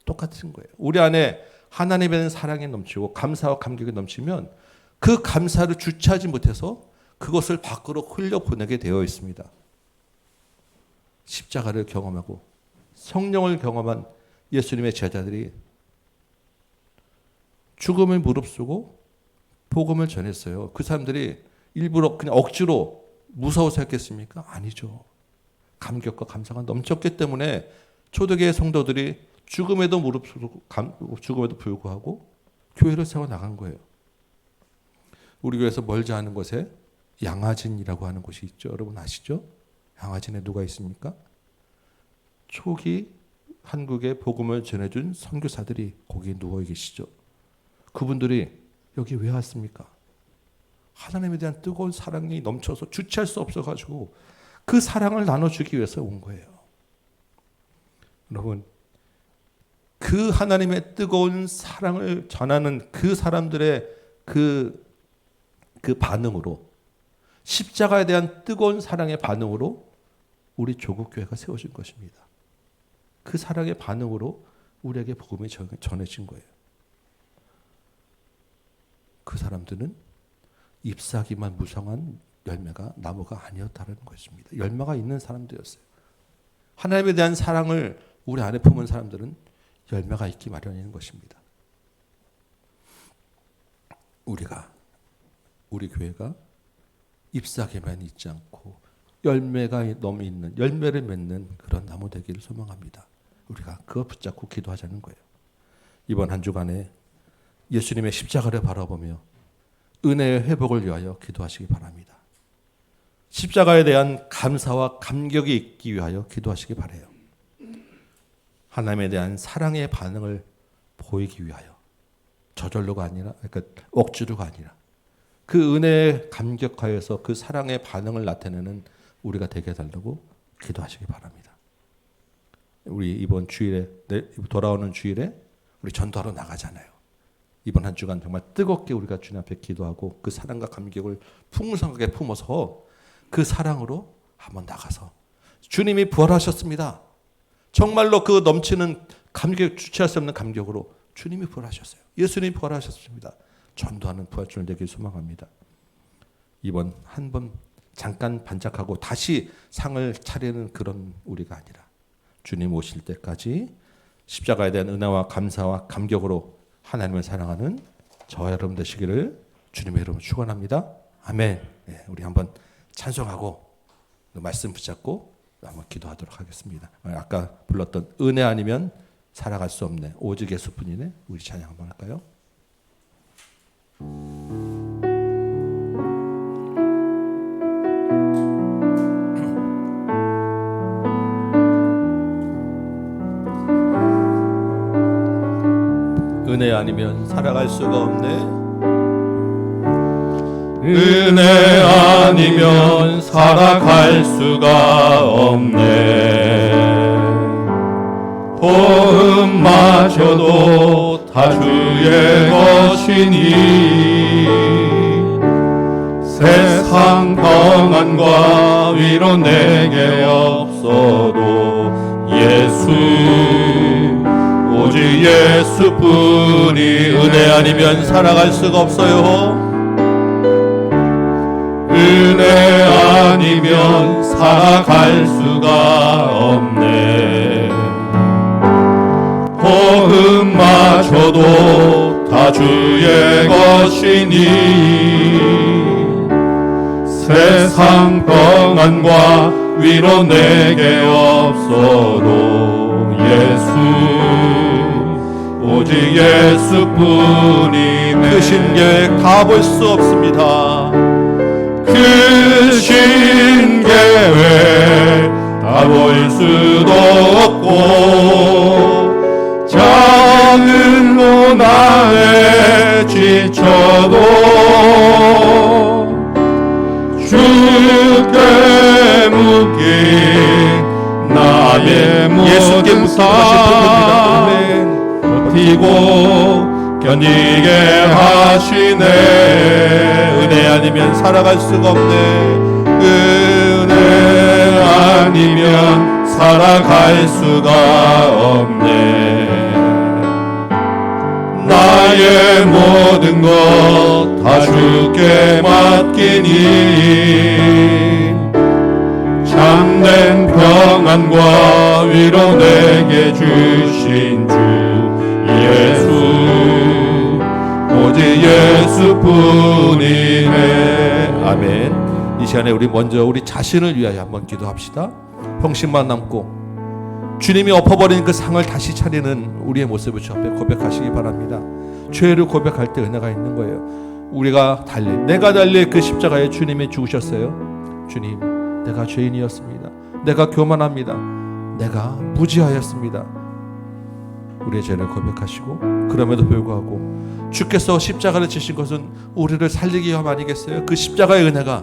[SPEAKER 3] 똑같은 거예요. 우리 안에 하나님에 대한 사랑이 넘치고 감사와 감격이 넘치면 그 감사를 주체하지 못해서 그것을 밖으로 흘려보내게 되어 있습니다. 십자가를 경험하고 성령을 경험한 예수님의 제자들이 죽음을 무릅쓰고 복음을 전했어요. 그 사람들이 일부러 그냥 억지로 무서워서 했겠습니까? 아니죠. 감격과 감사가 넘쳤기 때문에 초대교회 성도들이 죽음에도 무릅쓰고 죽음에도 불구하고 교회를 세워나간 거예요. 우리 교회에서 멀지 않은 곳에 양화진이라고 하는 곳이 있죠. 여러분 아시죠? 양화진에 누가 있습니까? 초기 한국에 복음을 전해준 선교사들이 거기에 누워 계시죠. 그분들이 여기 왜 왔습니까? 하나님에 대한 뜨거운 사랑이 넘쳐서 주체할 수 없어가지고 그 사랑을 나눠주기 위해서 온 거예요. 여러분 그 하나님의 뜨거운 사랑을 전하는 그 사람들의 그 반응으로 십자가에 대한 뜨거운 사랑의 반응으로 우리 조국교회가 세워진 것입니다. 그 사랑의 반응으로 우리에게 복음이 전해진 거예요. 그 사람들은 잎사귀만 무성한 열매가 나무가 아니었다는 것입니다. 열매가 있는 사람들이었어요. 하나님에 대한 사랑을 우리 안에 품은 사람들은 열매가 있기 마련인 것입니다. 우리 교회가 잎사귀만 있지 않고 열매가 너무 있는 열매를 맺는 그런 나무 되기를 소망합니다. 우리가 그거 붙잡고 기도하자는 거예요. 이번 한 주간에 예수님의 십자가를 바라보며 은혜의 회복을 위하여 기도하시기 바랍니다. 십자가에 대한 감사와 감격이 있기 위하여 기도하시기 바라요. 하나님에 대한 사랑의 반응을 보이기 위하여 저절로가 아니라 그러니까 억지로가 아니라 그 은혜에 감격하여서 그 사랑의 반응을 나타내는 우리가 되게 해달라고 기도하시기 바랍니다. 우리 이번 주일에 돌아오는 주일에 우리 전도하러 나가잖아요. 이번 한 주간 정말 뜨겁게 우리가 주님 앞에 기도하고 그 사랑과 감격을 풍성하게 품어서 그 사랑으로 한번 나가서 주님이 부활하셨습니다. 정말로 그 넘치는 감격 주체할 수 없는 감격으로 주님이 부활하셨어요. 예수님이 부활하셨습니다. 전도하는 부활주를 되길 소망합니다. 이번 한 번 잠깐 반짝하고 다시 상을 차리는 그런 우리가 아니라 주님 오실 때까지 십자가에 대한 은혜와 감사와 감격으로 하나님을 사랑하는 저와 여러분 되시기를 주님의 이름으로 축원합니다. 아멘. 네, 우리 한번 찬송하고 말씀 붙잡고 한번 기도하도록 하겠습니다. 아까 불렀던 은혜 아니면 살아갈 수 없네, 오직 예수뿐이네. 우리 찬양 한번 할까요? 은혜 아니면 살아갈 수가 없네.
[SPEAKER 2] 은혜 아니면 살아갈 수가 없네. 호흡마저도 다 주의 것이니 세상 평안과 위로 내게 없어도 예수 오직 예수뿐이
[SPEAKER 3] 은혜 아니면 살아갈 수가 없어요.
[SPEAKER 2] 은혜 아니면 살아갈 수가 없네. 호흡마저도 다 주의 것이니 세상 평안과 위로 내게 없어도 예수 오직 예수뿐이네.
[SPEAKER 3] 그 신계획 다 볼 수 없습니다.
[SPEAKER 2] 그 신계획 다 볼 수도 없고 작은 고난에 지쳐도 주께 묶인 나의
[SPEAKER 3] 예수께
[SPEAKER 2] 모든 삶 버티고 견디게 하시네.
[SPEAKER 3] 은혜 아니면 살아갈 수가 없네.
[SPEAKER 2] 은혜 아니면 살아갈 수가 없네. 나의 모든 것 다 주께 맡기니 참된 평안과 위로 내게 주신 주 예수 오직 예수뿐이네.
[SPEAKER 3] 아멘. 이 시간에 우리 먼저 우리 자신을 위하여 한번 기도합시다. 형식만 남고 주님이 엎어버린 그 상을 다시 차리는 우리의 모습을 주 앞에 고백하시기 바랍니다. 죄를 고백할 때 은혜가 있는 거예요. 우리가 내가 달릴 그 십자가에 주님이 죽으셨어요. 주님, 내가 죄인이었습니다. 내가 교만합니다. 내가 무지하였습니다. 우리의 죄를 고백하시고, 그럼에도 불구하고 주께서 십자가를 지신 것은 우리를 살리기 위함 아니겠어요? 그 십자가의 은혜가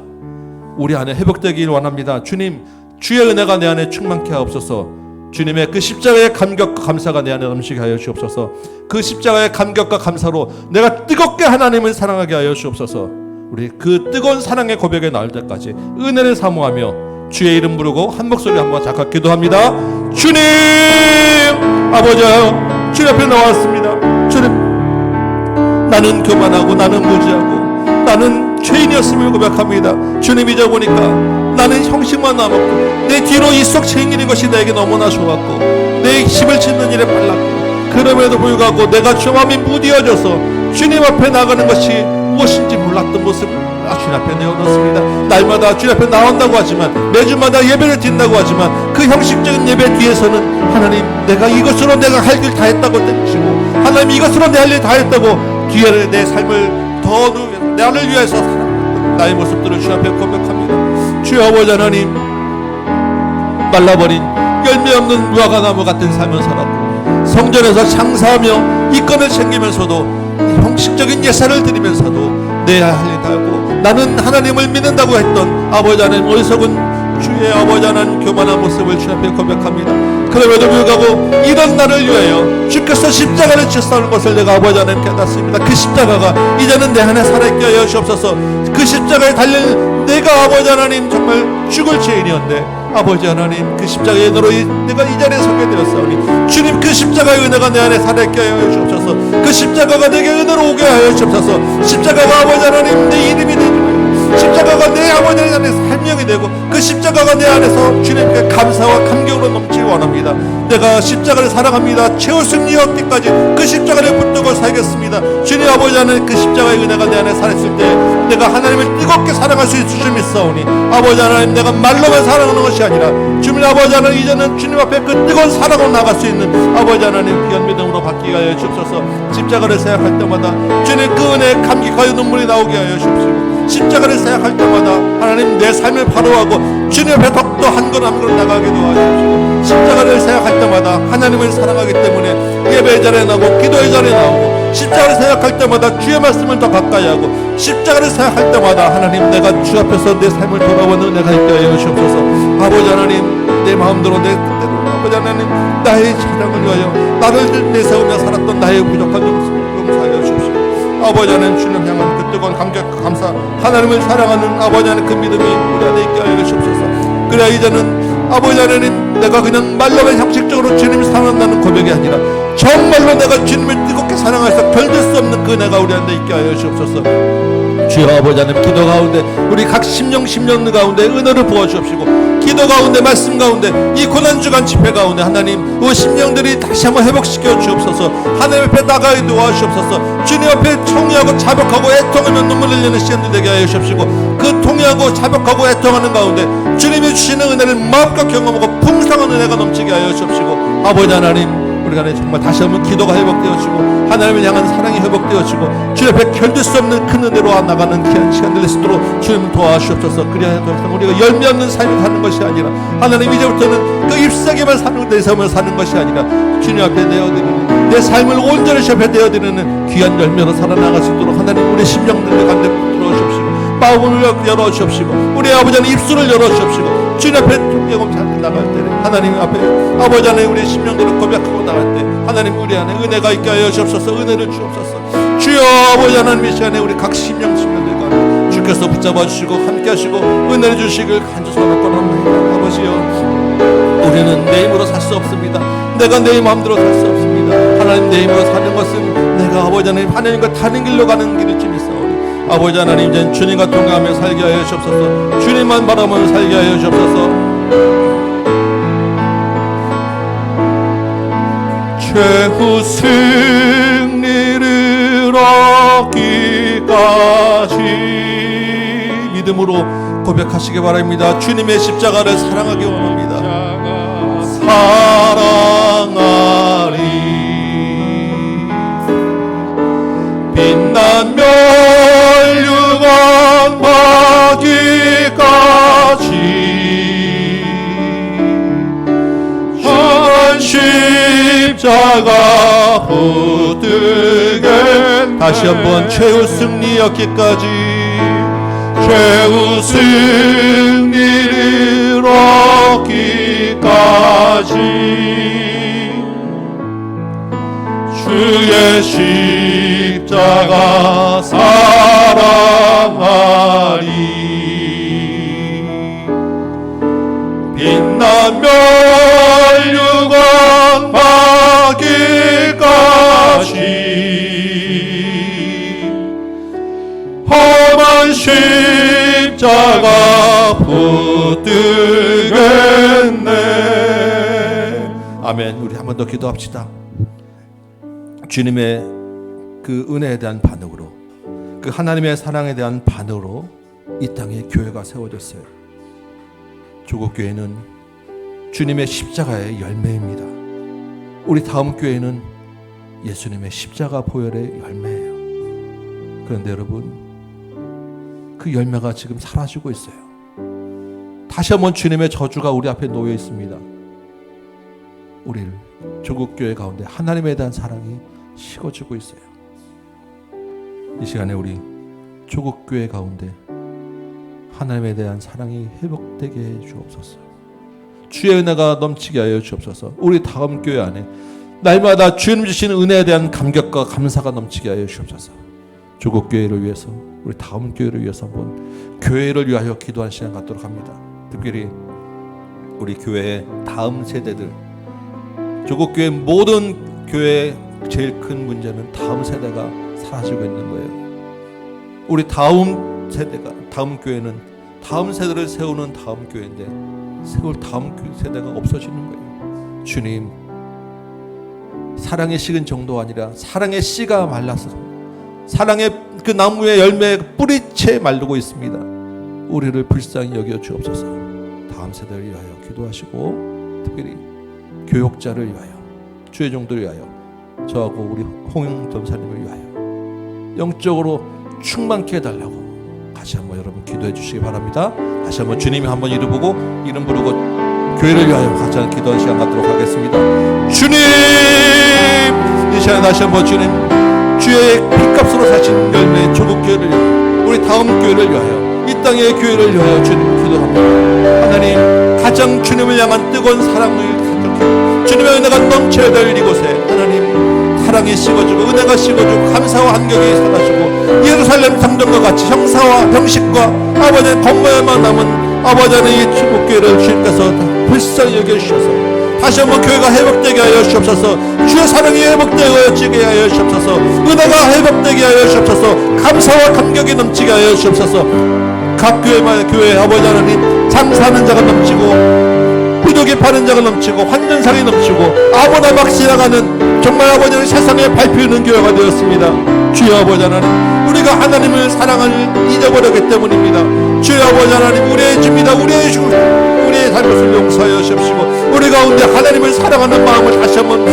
[SPEAKER 3] 우리 안에 회복되길 원합니다. 주님, 주의 은혜가 내 안에 충만케 하옵소서. 주님의 그 십자가의 감격과 감사가 내 안에 넘치게 하여 주옵소서. 그 십자가의 감격과 감사로 내가 뜨겁게 하나님을 사랑하게 하여 주옵소서. 우리 그 뜨거운 사랑의 고백에 나올 때까지 은혜를 사모하며 주의 이름 부르고 한 목소리 한번 잠깐 기도합니다. 주님, 아버지요, 주님 앞에 나왔습니다. 주님, 나는 교만하고 나는 무지하고 나는 죄인이었음을 고백합니다. 주님, 잊어보니까 나는 형식만 남았고 내 뒤로 이속 챙기는 것이 내게 너무나 좋았고 내 힘을 짓는 일에 빨랐고 그럼에도 불구하고 내가 주 마음이 무디어져서 주님 앞에 나가는 것이 무엇인지 몰랐던 모습을 주님 앞에 내어놓습니다. 날마다 주님 앞에 나온다고 하지만 매주마다 예배를 드린다고 하지만 그 형식적인 예배 뒤에서는 하나님, 내가 이것으로 내가 할 일 다 했다고 땡치고 하나님, 이것으로 내 할 일 다 했다고 뒤에 내 삶을 더 나를 위해서 나의 모습들을 주 앞에 고백합니다. 주여 아버지 하나님, 말라버린 열매 없는 무화과나무 같은 삶을 살았고 성전에서 장사하며 이권을 챙기면서도 형식적인 예산을 드리면서도 내야 할 일 다 하고 나는 하나님을 믿는다고 했던 아버지 하나님 어리석은 주의 아버지 하나님 교만한 모습을 주 앞에 고백합니다. 그럼에도 불구하고 이런 나를 위하여 주께서 십자가를 지셨다는 것을 내가 아버지 하나님 깨닫습니다. 그 십자가가 이제는 내 안에 살아있게 하여 주옵소서. 그 십자가에 달린 내가 아버지 하나님 정말 죽을 죄인이었는데 아버지 하나님, 그 십자가의 은혜로 내가 이 자리에 서게 되었사오니 주님, 그 십자가의 은혜가 내 안에 살아있게 하여 주옵소서. 그 십자가가 내게 은혜로 오게 하여 주옵소서. 십자가가 아버지 하나님 내 이름이 되지 십자가가 내 아버지 하나님의 삶명이 되고 그 십자가가 내 안에서 주님께 감사와 감격으로 넘치기 원합니다. 내가 십자가를 사랑합니다. 최후 승리 얻기까지 그 십자가를 붙들고 살겠습니다. 주님 아버지 하나님, 그 십자가의 은혜가 내 안에 살았을 때 내가 하나님을 뜨겁게 사랑할 수 있을 줄 믿사오니 아버지 하나님, 내가 말로만 사랑하는 것이 아니라 주님 아버지 하나님, 이제는 주님 앞에 그 뜨거운 사랑으로 나갈 수 있는 아버지 하나님 귀한 믿음으로 바뀌게 하여 주옵소서. 십자가를 생각할 때마다 주님 그 은혜에 감격하여 눈물이 나오게 하여 주옵시고, 십자가를 생각할 때마다 하나님 내 삶을 바로하고 주님 앞에 더욱더 한 걸음 한 걸음 나가게 도와주옵시고, 십자가를 생각할 때마다 하나님을 사랑하기 때문에 예배의 자리에 나오고 기도의 자리에 나오고, 십자가를 생각할 때마다 주의 말씀을 더 가까이 하고, 십자가를 생각할 때마다 하나님 내가 주 앞에서 내 삶을 돌아보는 은혜가 있게 하여 주옵소서. 아버지 하나님, 내 마음대로 내 뜻대로 아버지 하나님, 나의 사랑을 위하여 나를 내세우며 살았던 나의 부족한 용서하여 주옵시고, 아버지 하나님, 주님 향한 그 뜨거운 감격 감사, 하나님을 사랑하는 아버지 하나님 그 믿음이 우리 안에 있게 하여 주옵소서. 그래야 이제는 아버지 하나님, 내가 그냥 말로만 형식적으로 주님을 사랑한다는 고백이 아니라 정말로 내가 주님을 뜨겁게 사랑해서 견딜 수 없는 그 은혜가 우리 안에 있게 하여 주옵소서. 주여 아버지 하나님, 기도 가운데 우리 각 심령 가운데 은혜를 부어주옵시고, 기도 가운데 말씀 가운데 이 고난주간 집회 가운데 하나님 그 심령들이 다시 한번 회복시켜 주옵소서. 하나님 앞에 나가게 도와주옵소서. 주님 앞에 통회하고 자복하고 애통하며 눈물 흘리는 시간들 되게 하여 주옵시고, 그 통회하고 자복하고 애통하는 가운데 주님이 주시는 은혜를 마음껏 경험하고 풍성한 은혜가 넘치게 하여 주옵시고, 아버지 하나님, 우리가 정말 다시 한번 기도가 회복되어지고 하나님을 향한 사랑이 회복되어지고 주 옆에 견딜 수 없는 큰 은혜로 나가는 귀한 시간들 될 수 있도록 주님 도와주옵소서. 그래야 더 이상 우리가 열매 없는 삶을 사는 것이 아니라 하나님, 이제부터는 그 잎사귀만 사는 내 삶을 사는 것이 아니라 주님 앞에 내어드리는 내 삶을 온전히 주 앞에 내어드리는 귀한 열매로 살아나갈 수 있도록 하나님 우리 심령들을 가운데 붙들어 주옵시고, 마음을 열어주옵시고, 우리 아버지는 입술을 열어주옵시고, 주님 앞에 통역을 찾고 나갈 때 하나님 앞에 아버지 하나님 우리 심령들을 고백하고 나갈 때 하나님 우리 안에 은혜가 있게 하여 주옵소서. 은혜를 주옵소서. 주여 아버지 하나님, 이 시간에 우리 각 심령들과 주께서 붙잡아 주시고 함께 하시고 은혜를 주시길 간절히 소원합니다. 아버지여, 우리는 내 힘으로 살 수 없습니다. 내가 내 마음대로 살 수 없습니다. 하나님, 내 힘으로 사는 것은 내가 아버지 하나님 하나님과 다른 길로 가는 길을 줄 믿사오니 아버지 하나님, 이제 주님과 동행하며 살게 하여 주옵소서. 주님만 바라보며 살게 하여 주옵소서.
[SPEAKER 2] 최후 승리를 얻기까지
[SPEAKER 3] 믿음으로 고백하시기 바랍니다. 주님의 십자가를 사랑하기 원합니다.
[SPEAKER 2] 사랑하리 빛난 멸류관 받기까지 한 십자가 붙들게.
[SPEAKER 3] 다시 한번 최후 승리 얻기까지,
[SPEAKER 2] 최후 승리를 얻기까지 주의 십자가 사랑하리 빛난 멸류관 받기까지 험한 십자가 붙들겠네.
[SPEAKER 3] 아멘. 우리 한 번 더 기도합시다. 주님의 그 은혜에 대한 반응으로, 그 하나님의 사랑에 대한 반응으로 이 땅에 교회가 세워졌어요. 조국 교회는 주님의 십자가의 열매입니다. 우리 다음 교회는 예수님의 십자가 보혈의 열매예요. 그런데 여러분, 그 열매가 지금 사라지고 있어요. 다시 한번 주님의 저주가 우리 앞에 놓여 있습니다. 우리를 조국 교회 가운데 하나님에 대한 사랑이 식어지고 있어요. 이 시간에 우리 조국 교회 가운데 하나님에 대한 사랑이 회복되게 해 주옵소서. 주의 은혜가 넘치게 하여 주옵소서. 우리 다음 교회 안에 날마다 주님 주시는 은혜에 대한 감격과 감사가 넘치게 하여 주옵소서. 조국 교회를 위해서, 우리 다음 교회를 위해서 한번 교회를 위하여 기도하는 시간 갖도록 합니다. 특별히 우리 교회의 다음 세대들, 조국 교회 모든 교회의 제일 큰 문제는 다음 세대가 사라지고 있는 거예요. 우리 다음 세대가, 다음 교회는 다음 세대를 세우는 다음 교회인데 세울 다음 세대가 없어지는 거예요. 주님, 사랑의 식은 정도가 아니라 사랑의 씨가 말라서 사랑의 그 나무의 열매 뿌리채 마르고 있습니다. 우리를 불쌍히 여겨 주옵소서. 다음 세대를 위하여 기도하시고 특별히 교역자를 위하여, 주의 종들을 위하여, 저하고 우리 홍영 전사님을 위하여 영적으로 충만케 해달라고 다시 한번 여러분 기도해 주시기 바랍니다. 다시 한번 주님이 한번 이름 보고 이름 부르고 교회를 위하여 같이 한번 기도하는 시간 갖도록 하겠습니다. 주님, 이 시간에 다시 한번 주님, 주의 피값으로 사신 열매의 조국 교회를 위하여, 우리 다음 교회를 위하여, 이 땅의 교회를 위하여 주님 기도합니다. 하나님, 가장 주님을 향한 뜨거운 사랑을 가득해 주님의 은혜가 넘쳐야 될 이곳에 하나님 사랑이 식어지고 은혜가 식어지고 감사와 감격이 사라지고 예루살렘 성전과 같이 형사와 형식과 아버지의 겉모양만 남은 아버지의 이 축복교회를 주님께서 불쌍히 여겨주셔서 다시 한번 교회가 회복되게 하여 주옵소서. 주의 사랑이 회복되게 하여 주옵소서. 은혜가 회복되게 하여 주옵소서. 감사와 감격이 넘치게 하여 주옵소서. 각 교회마다 교회 아버지 하나님 장사하는 자가 넘치고 부족이 파는 자가 넘치고 환전상이 넘치고 아무나 막 지나가는 정말 아버지는 세상에 밟히는 교회가 되었습니다. 주여 아버지 하나님, 우리가 하나님을 사랑을 잊어버렸기 때문입니다. 주여 아버지 하나님, 우리의 죄입니다. 우리의 잘못을 용서하여 주옵시고 우리 가운데 하나님을 사랑하는 마음을 다시 한번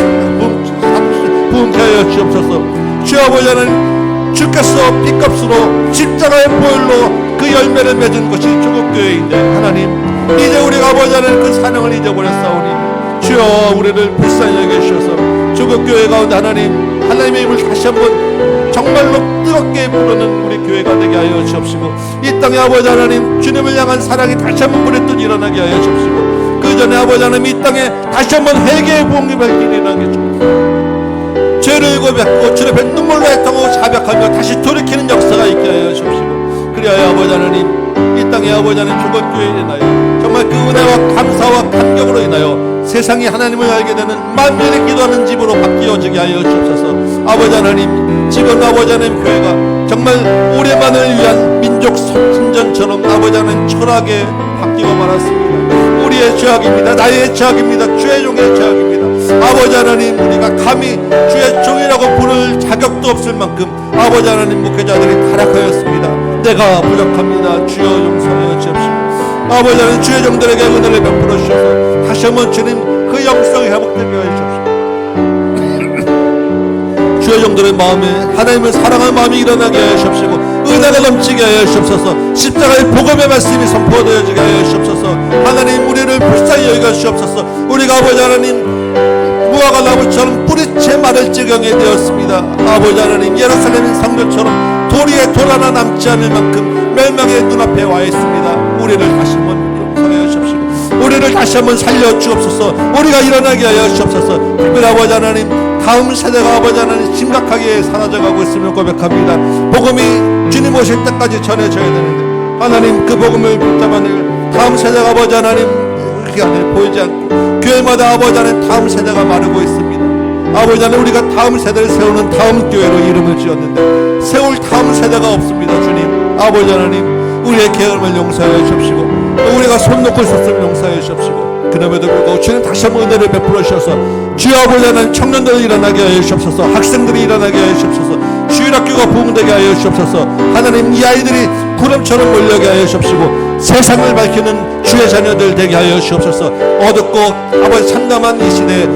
[SPEAKER 3] 부흥케 하여 주옵소서. 주여 아버지 하나님, 주께서 피값으로 십자가의 보혈로 그 열매를 맺은 것이 조국교회인데 하나님, 이제 우리가 아버지 하나님 그 사랑을 잊어버렸사오니 주여 우리를 불쌍히 여겨주셔서 조국교회 가운데 하나님의 힘을 다시 한번 정말로 뜨겁게 부르는 우리 교회가 되게 하여 주옵시고 이 땅에 아버지 하나님 주님을 향한 사랑이 다시 한번 불에 듯 일어나게 하여 주옵시고 그 전에 아버지 하나님 이 땅에 다시 한번 회개의 부흥이 밝히게 일어나게 주옵시고 죄를 고백하고 주의 앞에 눈물로 애통하고 자백하며 다시 돌이키는 역사가 있게 하여 주옵시고 그리하여 아버지 하나님 이 땅에 아버지 하나님 조국교회에 인하여 정말 그 은혜와 감사와 감격으로 인하여 세상이 하나님을 알게 되는 만민이 기도하는 집으로 바뀌어지게 하여 주옵소서. 아버지 하나님, 지금 아버지 하나님 교회가 정말 우리만을 위한 민족 선전처럼 아버지 하나님 철학에 바뀌고 말았습니다. 우리의 죄악입니다. 나의 죄악입니다. 주의 종의 죄악입니다. 아버지 하나님, 우리가 감히 주의 종이라고 부를 자격도 없을 만큼 아버지 하나님 목회자들이 타락하였습니다. 내가 부족합니다. 주여 용서하여 주옵시고 아버지 하나님 주의 종들에게 은혜를 베풀어 주셔서 다시 한번 주님 그 영성이 회복되게 하여 주옵시고 주의 종들의 마음에 하나님을 사랑하는 마음이 일어나게 하여 주옵시고 은혜가 넘치게 하여 주옵소서. 십자가의 복음의 말씀이 선포되어지게 하여 주옵소서. 하나님 우리를 불쌍히 여겨 주옵소서. 우리가 아버지 하나님 무화과 나무처럼 뿌리채 마를 지경이 되었습니다. 아버지 하나님 예루살렘 성전처럼 도리에 돌 하나 남지 않을 만큼 멸망의 눈앞에 와 있습니다. 우리를 다시 한번 용서하여 주옵시고 우리를 다시 한번 살려 주옵소서. 우리가 일어나게 하여 주옵소서. 특별히 아버지 하나님 다음 세대가 아버지 하나님 심각하게 사라져가고 있음을 고백합니다. 복음이 주님 오실 때까지 전해져야 되는데 하나님 그 복음을 붙잡아낼 다음 세대가 아버지 하나님 그 안에 보이지 않고 교회마다 아버지 하나님 다음 세대가 마르고 있습니다. 아버지 하나님 우리가 다음 세대를 세우는 다음 교회로 이름을 지었는데 세울 다음 세대가 없습니다. 주님 아버지 하나님 우리의 게으름을 용서하여 주십시고 우리가 손 놓고 있었음을 용서하여 주십시고 그럼에도 불구하고 주님 다시 한번 은혜를 베풀어 주셔서 주여 아버지 하나님 청년들이 일어나게 하여 주옵소서. 학생들이 일어나게 하여 주옵소서. 주일학교가 부흥되게 하여 주옵소서. 하나님 이 아이들이 구름처럼 몰려게 하여 주옵시고 세상을 밝히는 주의 자녀들 되게 하여 주옵소서. 어둡고 아버지 참담한 이 시대에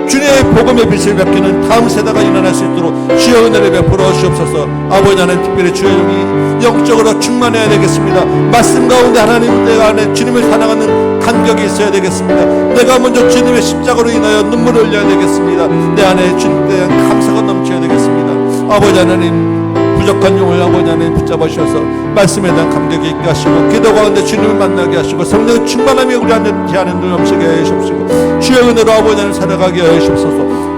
[SPEAKER 3] 주님의 복음의 빛을 밝히는 다음 세대가 일어날 수 있도록 주의 은혜를 베풀어 주옵소서. 아버지 하나님 특별히 주의 영이 영적으로 충만해야 되겠습니다. 말씀 가운데 하나님 내 안에 주님을 사랑하는 감격이 있어야 되겠습니다. 내가 먼저 주님의 십자가로 인하여 눈물을 흘려야 되겠습니다. 내 안에 주님에 대한 감사가 넘쳐야 되겠습니다. 아버지 하나님 부족한 영을 아버지 하나님 붙잡아 주셔서 말씀에 대한 감격이 있게 하시고 기도 가운데 주님을 만나게 하시고 성령의 충만함이 우리 안에 대하는 눈 넘치게 하여 주옵시고 주의 은혜로 아버지 하나님 살아가게 하여 주옵소서.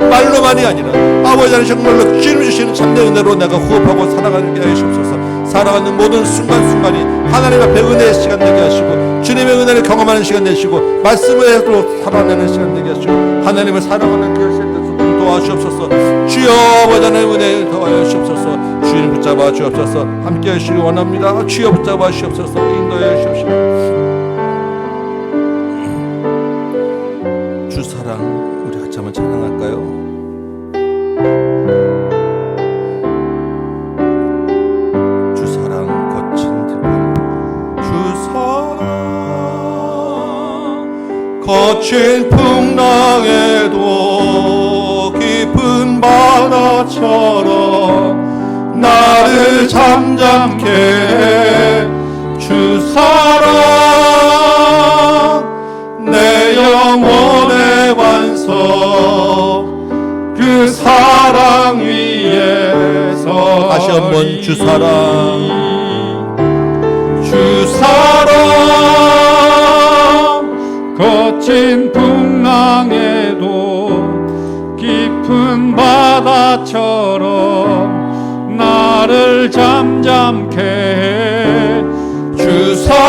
[SPEAKER 3] 말로만이 아니라 아버지 하나님 정말로 주님 주시는 참된 은혜로 내가 호흡하고 살아가게 하여 주옵소서. 살아가는 모든 순간순간이 하나님 앞에 은혜의 시간 되게 하시고 주님의 은혜를 경험하는 시간 되시고 말씀을 살아내는 시간 되게 하시고 하나님을 사랑하는 그 시간 되도록 도와주옵소서. 주여 아버지 하나님 은혜를 더하여 주옵소서. 주님 붙잡아 주옵소서. 함께 하시기 원합니다. 주여 붙잡아 주옵소서. 인도해 주옵소서. 주 사랑 우리 같이 한번 찬양할까요? 주 사랑 거친 들판 주 사랑
[SPEAKER 2] 거친 풍랑에도 깊은 바다처럼 나를 잠잠케 해 주 사랑 내 영혼의 반석 그 사랑 위에서
[SPEAKER 3] 다시 한번 주 사랑
[SPEAKER 2] 주 사랑 거친 풍랑에도 깊은 바다처럼 나를 잠잠케 해 주 사랑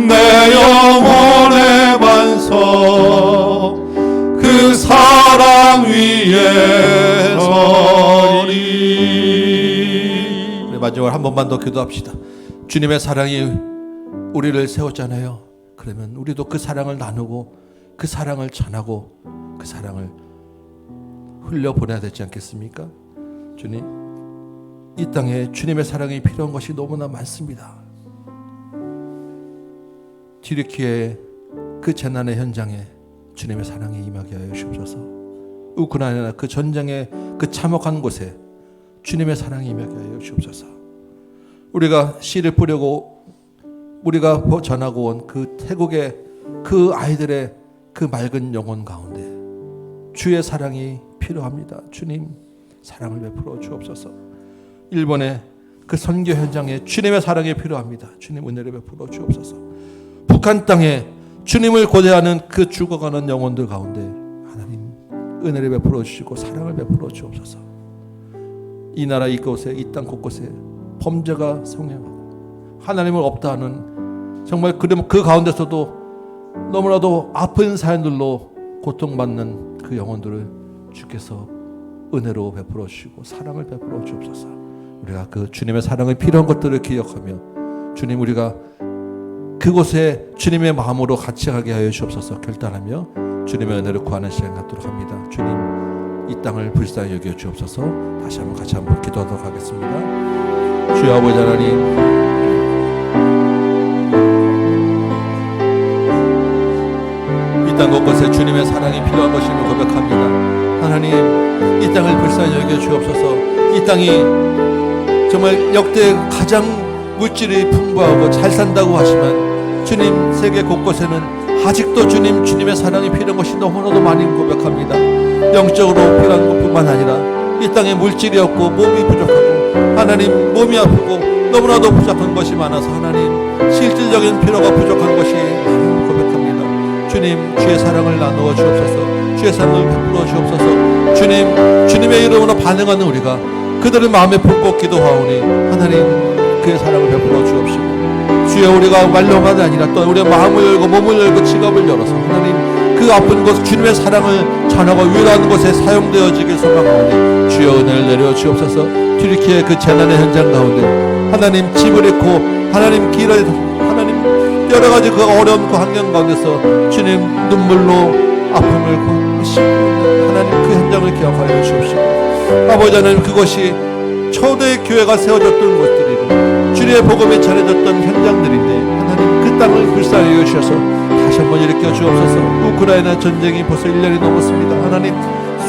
[SPEAKER 2] 내 영혼의 반석 그 사랑 위에 서리.
[SPEAKER 3] 우리 마지막으로 한 번만 더 기도합시다. 주님의 사랑이 우리를 세웠잖아요. 그러면 우리도 그 사랑을 나누고 그 사랑을 전하고 그 사랑을 흘려보내야 되지 않겠습니까? 주님, 이 땅에 주님의 사랑이 필요한 것이 너무나 많습니다. 튀르키예의 그 재난의 현장에 주님의 사랑이 임하게 하여 주옵소서. 우크라이나 그 전쟁의 그 참혹한 곳에 주님의 사랑이 임하게 하여 주옵소서. 우리가 씨를 뿌리고 우리가 전하고 온 그 태국의 그 아이들의 그 맑은 영혼 가운데 주의 사랑이 필요합니다. 주님 사랑을 베풀어 주옵소서. 일본의 그 선교 현장에 주님의 사랑이 필요합니다. 주님 은혜를 베풀어 주옵소서. 북한 땅에 주님을 고대하는 그 죽어가는 영혼들 가운데 하나님 은혜를 베풀어 주시고 사랑을 베풀어 주옵소서. 이 나라 이곳에 이 땅 곳곳에 범죄가 성행하고 하나님을 없다 하는 정말 그 가운데서도 너무나도 아픈 사연들로 고통받는 그 영혼들을 주께서 은혜로 베풀어 주시고 사랑을 베풀어 주옵소서. 우리가 그 주님의 사랑이 필요한 것들을 기억하며 주님 우리가 그곳에 주님의 마음으로 같이 가게 하여 주옵소서 결단하며 주님의 은혜를 구하는 시간 갖도록 합니다. 주님 이 땅을 불쌍히 여겨 주옵소서. 다시 한번 같이 한번 기도하도록 하겠습니다. 주여 아버지 하나님 땅 곳곳에 주님의 사랑이 필요한 것임을 고백합니다. 하나님 이 땅을 불쌍히 여겨 주옵소서. 이 땅이 정말 역대 가장 물질이 풍부하고 잘 산다고 하지만 주님 세계 곳곳에는 아직도 주님의 사랑이 필요한 것이 너무나도 많이 고백합니다. 영적으로 필요한 것뿐만 아니라 이 땅에 물질이 없고 몸이 부족하고 하나님 몸이 아프고 너무나도 부족한 것이 많아서 하나님 실질적인 필요가 부족한 것이 많이 고백합니다. 주님 주의 사랑을 나누어 주옵소서. 주의 사랑을 베풀어 주옵소서. 주님의 이름으로 반응하는 우리가 그들의 마음에 품고 기도하오니 하나님 그의 사랑을 베풀어 주옵시고 주여 우리가 말로만 아니라 또 우리의 마음을 열고 몸을 열고 지갑을 열어서 하나님 그 아픈 곳 주님의 사랑을 전하고 위로하는 곳에 사용되어지길 소망하오니 주여 은혜를 내려 주옵소서. 튀르키예 그 재난의 현장 가운데 하나님 집을 잃고 하나님 길을 하나님 여러 가지 그 어려운 그 환경 가운데서 주님 눈물로 아픔을 싣고 있는 하나님 그 현장을 기억하여 주옵시고 아버지 하나님 그것이 초대 교회가 세워졌던 곳들이고 주님의 복음이 전해졌던 현장들인데 하나님 그 땅을 불쌍히 여기셔서 다시 한번 일으켜 주옵소서. 우크라이나 전쟁이 벌써 1년이 넘었습니다. 하나님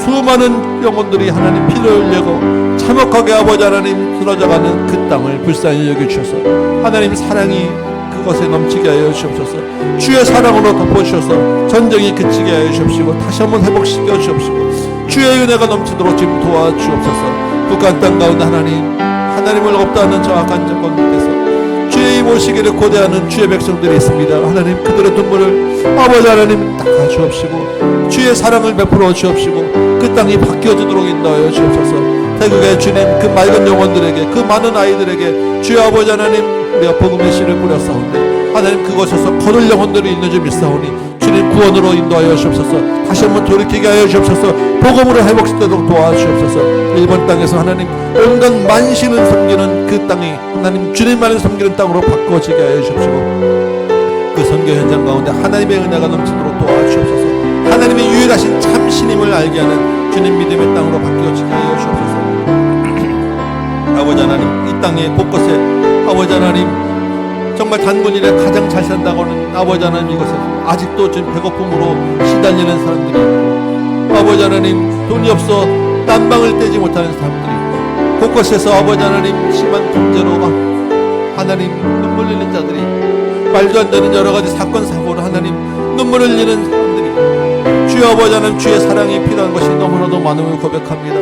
[SPEAKER 3] 수많은 영혼들이 하나님 피를 흘리고 참혹하게 아버지 하나님 쓰러져가는 그 땅을 불쌍히 여겨주셔서 하나님 사랑이 그것에 넘치게 하여 주옵소서. 주의 사랑으로 덮어주셔서 전쟁이 그치게 하여 주옵시고 다시 한번 회복시켜 주옵시고 주의 은혜가 넘치도록 지금 도와주옵소서. 북한 땅 가운데 하나님을 없다 하는 정확한 정권 밑에서 주의 모시기를 고대하는 주의 백성들이 있습니다. 하나님 그들의 눈물을 아버지 하나님 닦아 주옵시고 주의 사랑을 베풀어 주옵시고 그 땅이 바뀌어지도록 인도하여 주옵소서. 태국의 주님 그 맑은 영혼들에게 그 많은 아이들에게 주의 아버지 하나님 우리가 복음의 씨를 뿌렸사오니 하나님 그곳에서 거둘 영혼들이 있는 줄 믿사오니 주님 구원으로 인도하여 주옵소서. 다시 한번 돌이키게 하여 주옵소서. 복음으로 회복되도록 도와주옵소서. 일본 땅에서 하나님 온갖 만신을 섬기는 그 땅이 하나님 주님만을 섬기는 땅으로 바꿔지게 하여 주옵소서. 그 선교 현장 가운데 하나님의 은혜가 넘치도록 도와주옵소서. 하나님의 유일하신 참 신임을 알게 하는 주님 믿음의 땅으로 바뀌어지게 하여 주옵소서. 아버지 하나님, 이 땅의 곳곳에 아버지 하나님 정말 단군일에 가장 잘 산다고는 아버지 하나님 이곳에 아직도 지금 배고픔으로 시달리는 사람들이 있고, 아버지 하나님 돈이 없어 난방을 떼지 못하는 사람들이 있고, 곳곳에서 아버지 하나님 심한 통제로 하나님 눈물 흘리는 자들이, 말도 안 되는 여러 가지 사건 사고로 하나님 눈물을 흘리는 사람들이, 주여 아버지 하나님 주의 사랑이 필요한 것이 너무나도 많음을 고백합니다.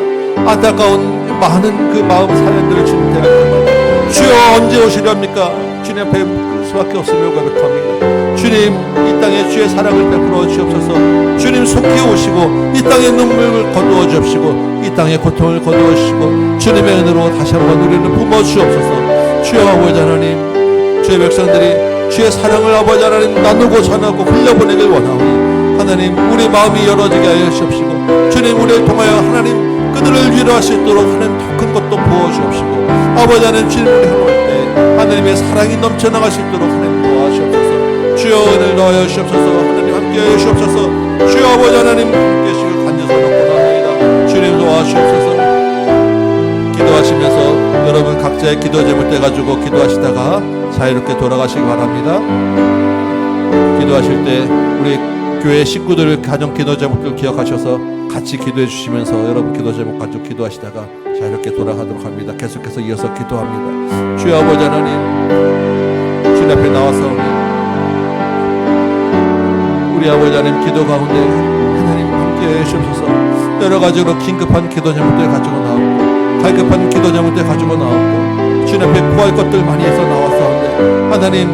[SPEAKER 3] 안타까운 많은 그 마음 사연들을 주님 대합니다. 주여 언제 오시렵니까? 주님 앞에 수밖에 없으며 고백합니다. 주님 이 땅에 주의 사랑을 베풀어 주옵소서. 주님 속히 오시고 이 땅의 눈물을 거두어 주옵시고 이 땅의 고통을 거두어 주시고 주님의 은혜로 다시 한번 우리를 품어 주옵소서. 주여 아버지 하나님, 주의 백성들이 주의 사랑을 아버지 하나님 나누고 전하고 흘려보내길 원하오니 하나님 우리 마음이 열어지게 하여 주옵시고, 주님 우리를 통하여 하나님 그들을 위로할 수 있도록 하나님 더 큰 것도 부어주옵시고, 아버지 하나님 주님을 향할 때 하나님의 사랑이 넘쳐나갈 수 있도록 하나님 도와주옵소서. 주여 은혜를 더하여 주옵소서. 하나님 함께하여 주옵소서. 주여 아버지 하나님 함께 하시길 간절히 원합니다. 주님 도와주옵소서. 기도하시면서 여러분 각자의 기도 제물 떼가지고 기도하시다가 자유롭게 돌아가시기 바랍니다. 기도하실 때 우리 교회 식구들 가정 기도 제목들 기억하셔서 같이 기도해 주시면서 여러분 기도 제목 가지고 기도하시다가 자유롭게 돌아가도록 합니다. 계속해서 이어서 기도합니다. 주여 아버지 하나님, 주님 앞에 나와서오니 우리 아버지 하나님 기도 가운데 하나님 함께해 주셔서 여러 가지로 긴급한 기도 제목들 가지고 나오고 갈급한 기도 제목들 가지고 나오고 주님 앞에 구할 것들 많이 해서 나왔사온데 하나님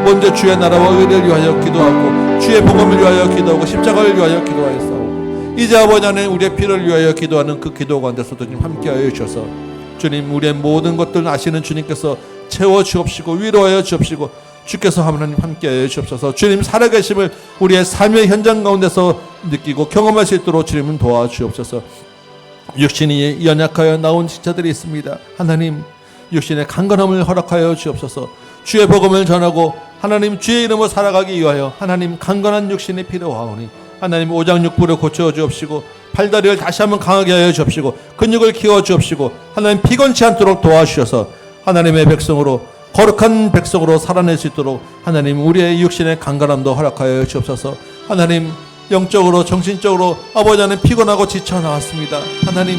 [SPEAKER 3] 먼저 주의 나라와 의를 위하여 기도하고 주의 복음을 위하여 기도하고 십자가를 위하여 기도하였사오고 이제 아버지 하나님 우리의 피를 위하여 기도하는 그 기도 가운데서도 주님 함께하여 주셔서 주님 우리의 모든 것들을 아시는 주님께서 채워 주옵시고 위로하여 주옵시고 주께서 하나님 함께하여 주옵소서. 주님 살아계심을 우리의 삶의 현장 가운데서 느끼고 경험할 수 있도록 주님은 도와주옵소서. 육신이 연약하여 나온 지체들이 있습니다. 하나님 육신의 강건함을 허락하여 주옵소서. 주의 복음을 전하고 하나님 주의 이름으로 살아가기 위하여 하나님 강건한 육신이 필요하오니 하나님 오장육부를 고쳐 주옵시고 팔다리를 다시 한번 강하게 하여 주옵시고 근육을 키워 주옵시고 하나님 피곤치 않도록 도와주셔서 하나님의 백성으로 거룩한 백성으로 살아낼 수 있도록 하나님 우리의 육신의 강건함도 허락하여 주옵소서. 하나님 영적으로 정신적으로 아버지 하나님 피곤하고 지쳐 나왔습니다. 하나님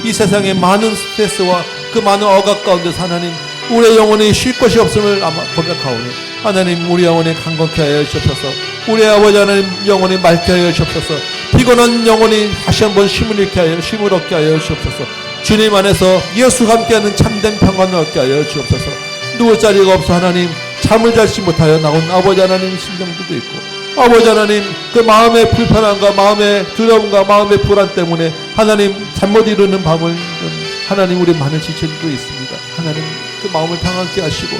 [SPEAKER 3] 이 세상의 많은 스트레스와 그 많은 억압 가운데서 하나님 우리의 영혼이 쉴 것이 없음을 아마 고백하오니 하나님 우리 영혼이 강건케 하여 주옵소서. 우리 아버지 하나님 영혼이 맑게 하여 주옵소서. 피곤한 영혼이 다시 한번 쉼을 얻게 하여 주옵소서. 주님 안에서 예수와 함께하는 참된 평안을 얻게 하여 주옵소서. 누울 자리가 없어 하나님 잠을 자지 못하여 나온 아버지 하나님 심정들도 있고 아버지 하나님 그 마음의 불편함과 마음의 두려움과 마음의 불안 때문에 하나님 잠 못 이루는 밤을 하나님 우리 많은 지체들도 있습니다. 하나님 그 마음을 평안케 하시고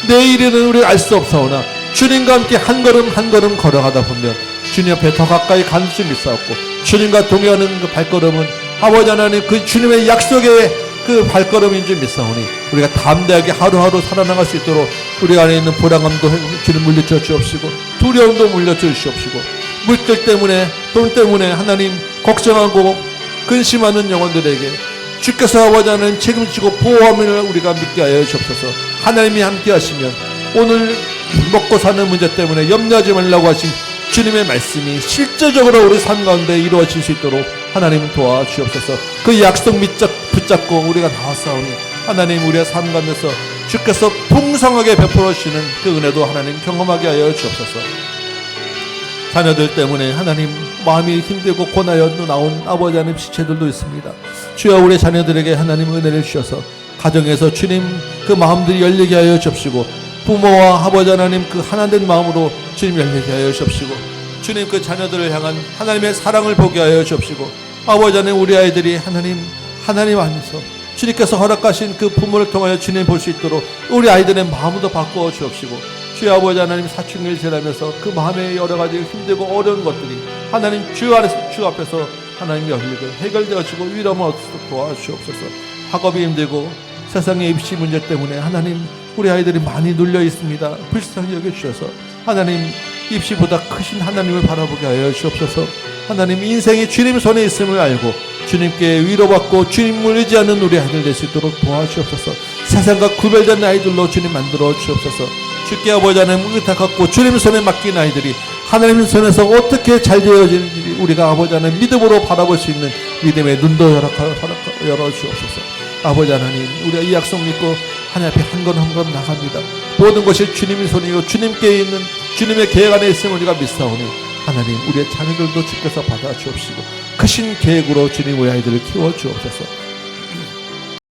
[SPEAKER 3] 내일에는 우리 알 수 없사오나 주님과 함께 한 걸음 한 걸음 걸어가다 보면 주님 앞에 더 가까이 갈 수 있사옵고 주님과 동행하는 그 발걸음은 아버지 하나님 그 주님의 약속의 그 발걸음인 줄 믿사오니 우리가 담대하게 하루하루 살아나갈 수 있도록 우리 안에 있는 불안감도 주님 물리쳐 주옵시고 두려움도 물려쳐 주옵시고 물질 때문에 돈 때문에 하나님 걱정하고 근심하는 영혼들에게 주께서 아버지 하나님 책임지고 보호함을 우리가 믿게 하여 주옵소서. 하나님이 함께 하시면 오늘 먹고 사는 문제 때문에 염려하지 말라고 하신 주님의 말씀이 실제적으로 우리 삶 가운데 이루어질 수 있도록 하나님 도와주옵소서. 그 약속 붙잡고 우리가 나왔사오니 하나님 우리의 삶 가운데서 주께서 풍성하게 베풀어 주시는 그 은혜도 하나님 경험하게 하여 주옵소서. 자녀들 때문에 하나님 마음이 힘들고 고나여 나온 아버지 하나님 지체들도 있습니다. 주여 우리 자녀들에게 하나님 은혜를 주셔서 가정에서 주님 그 마음들이 열리게 하여 주옵시고 부모와 아버지 하나님 그 하나된 마음으로 주님 열리게 하여 주옵시고 주님 그 자녀들을 향한 하나님의 사랑을 보게 하여 주옵시고 아버지 하나님 우리 아이들이 하나님 안에서 주님께서 허락하신 그 부모를 통하여 주님 볼 수 있도록 우리 아이들의 마음도 바꾸어 주옵시고 주의 아버지 하나님 사춘기를 지나면서 그 마음에 여러 가지 힘들고 어려운 것들이 하나님 주 앞에서 하나님 열리고 해결되어지고 위로함을 얻도록 도와주옵소서. 학업이 힘들고 세상의 입시 문제 때문에 하나님 우리 아이들이 많이 눌려 있습니다. 불쌍히 여겨주셔서 하나님 입시보다 크신 하나님을 바라보게 하여 주옵소서. 하나님 인생이 주님 손에 있음을 알고 주님께 위로받고 주님을 의지하는 우리 아이들 될 수 있도록 도와주옵소서. 세상과 구별된 아이들로 주님 만들어 주옵소서. 주께 아버지 하나님 의탁하고 주님 손에 맡긴 아이들이 하나님 손에서 어떻게 잘 되어지는지 우리가 아버지 하나님 믿음으로 바라볼 수 있는 믿음의 눈도 열어주옵소서. 아버지 하나님 우리가 이 약속 믿고 하나님 앞에 한 건 한 건 나갑니다. 모든 것이 주님의 손이요 주님께 있는 주님의 계획 안에 있음을 우리가 믿사오니 하나님 우리의 자녀들도 주께서 받아주옵시고 크신 계획으로 주님 우리 아이들을 키워주옵소서.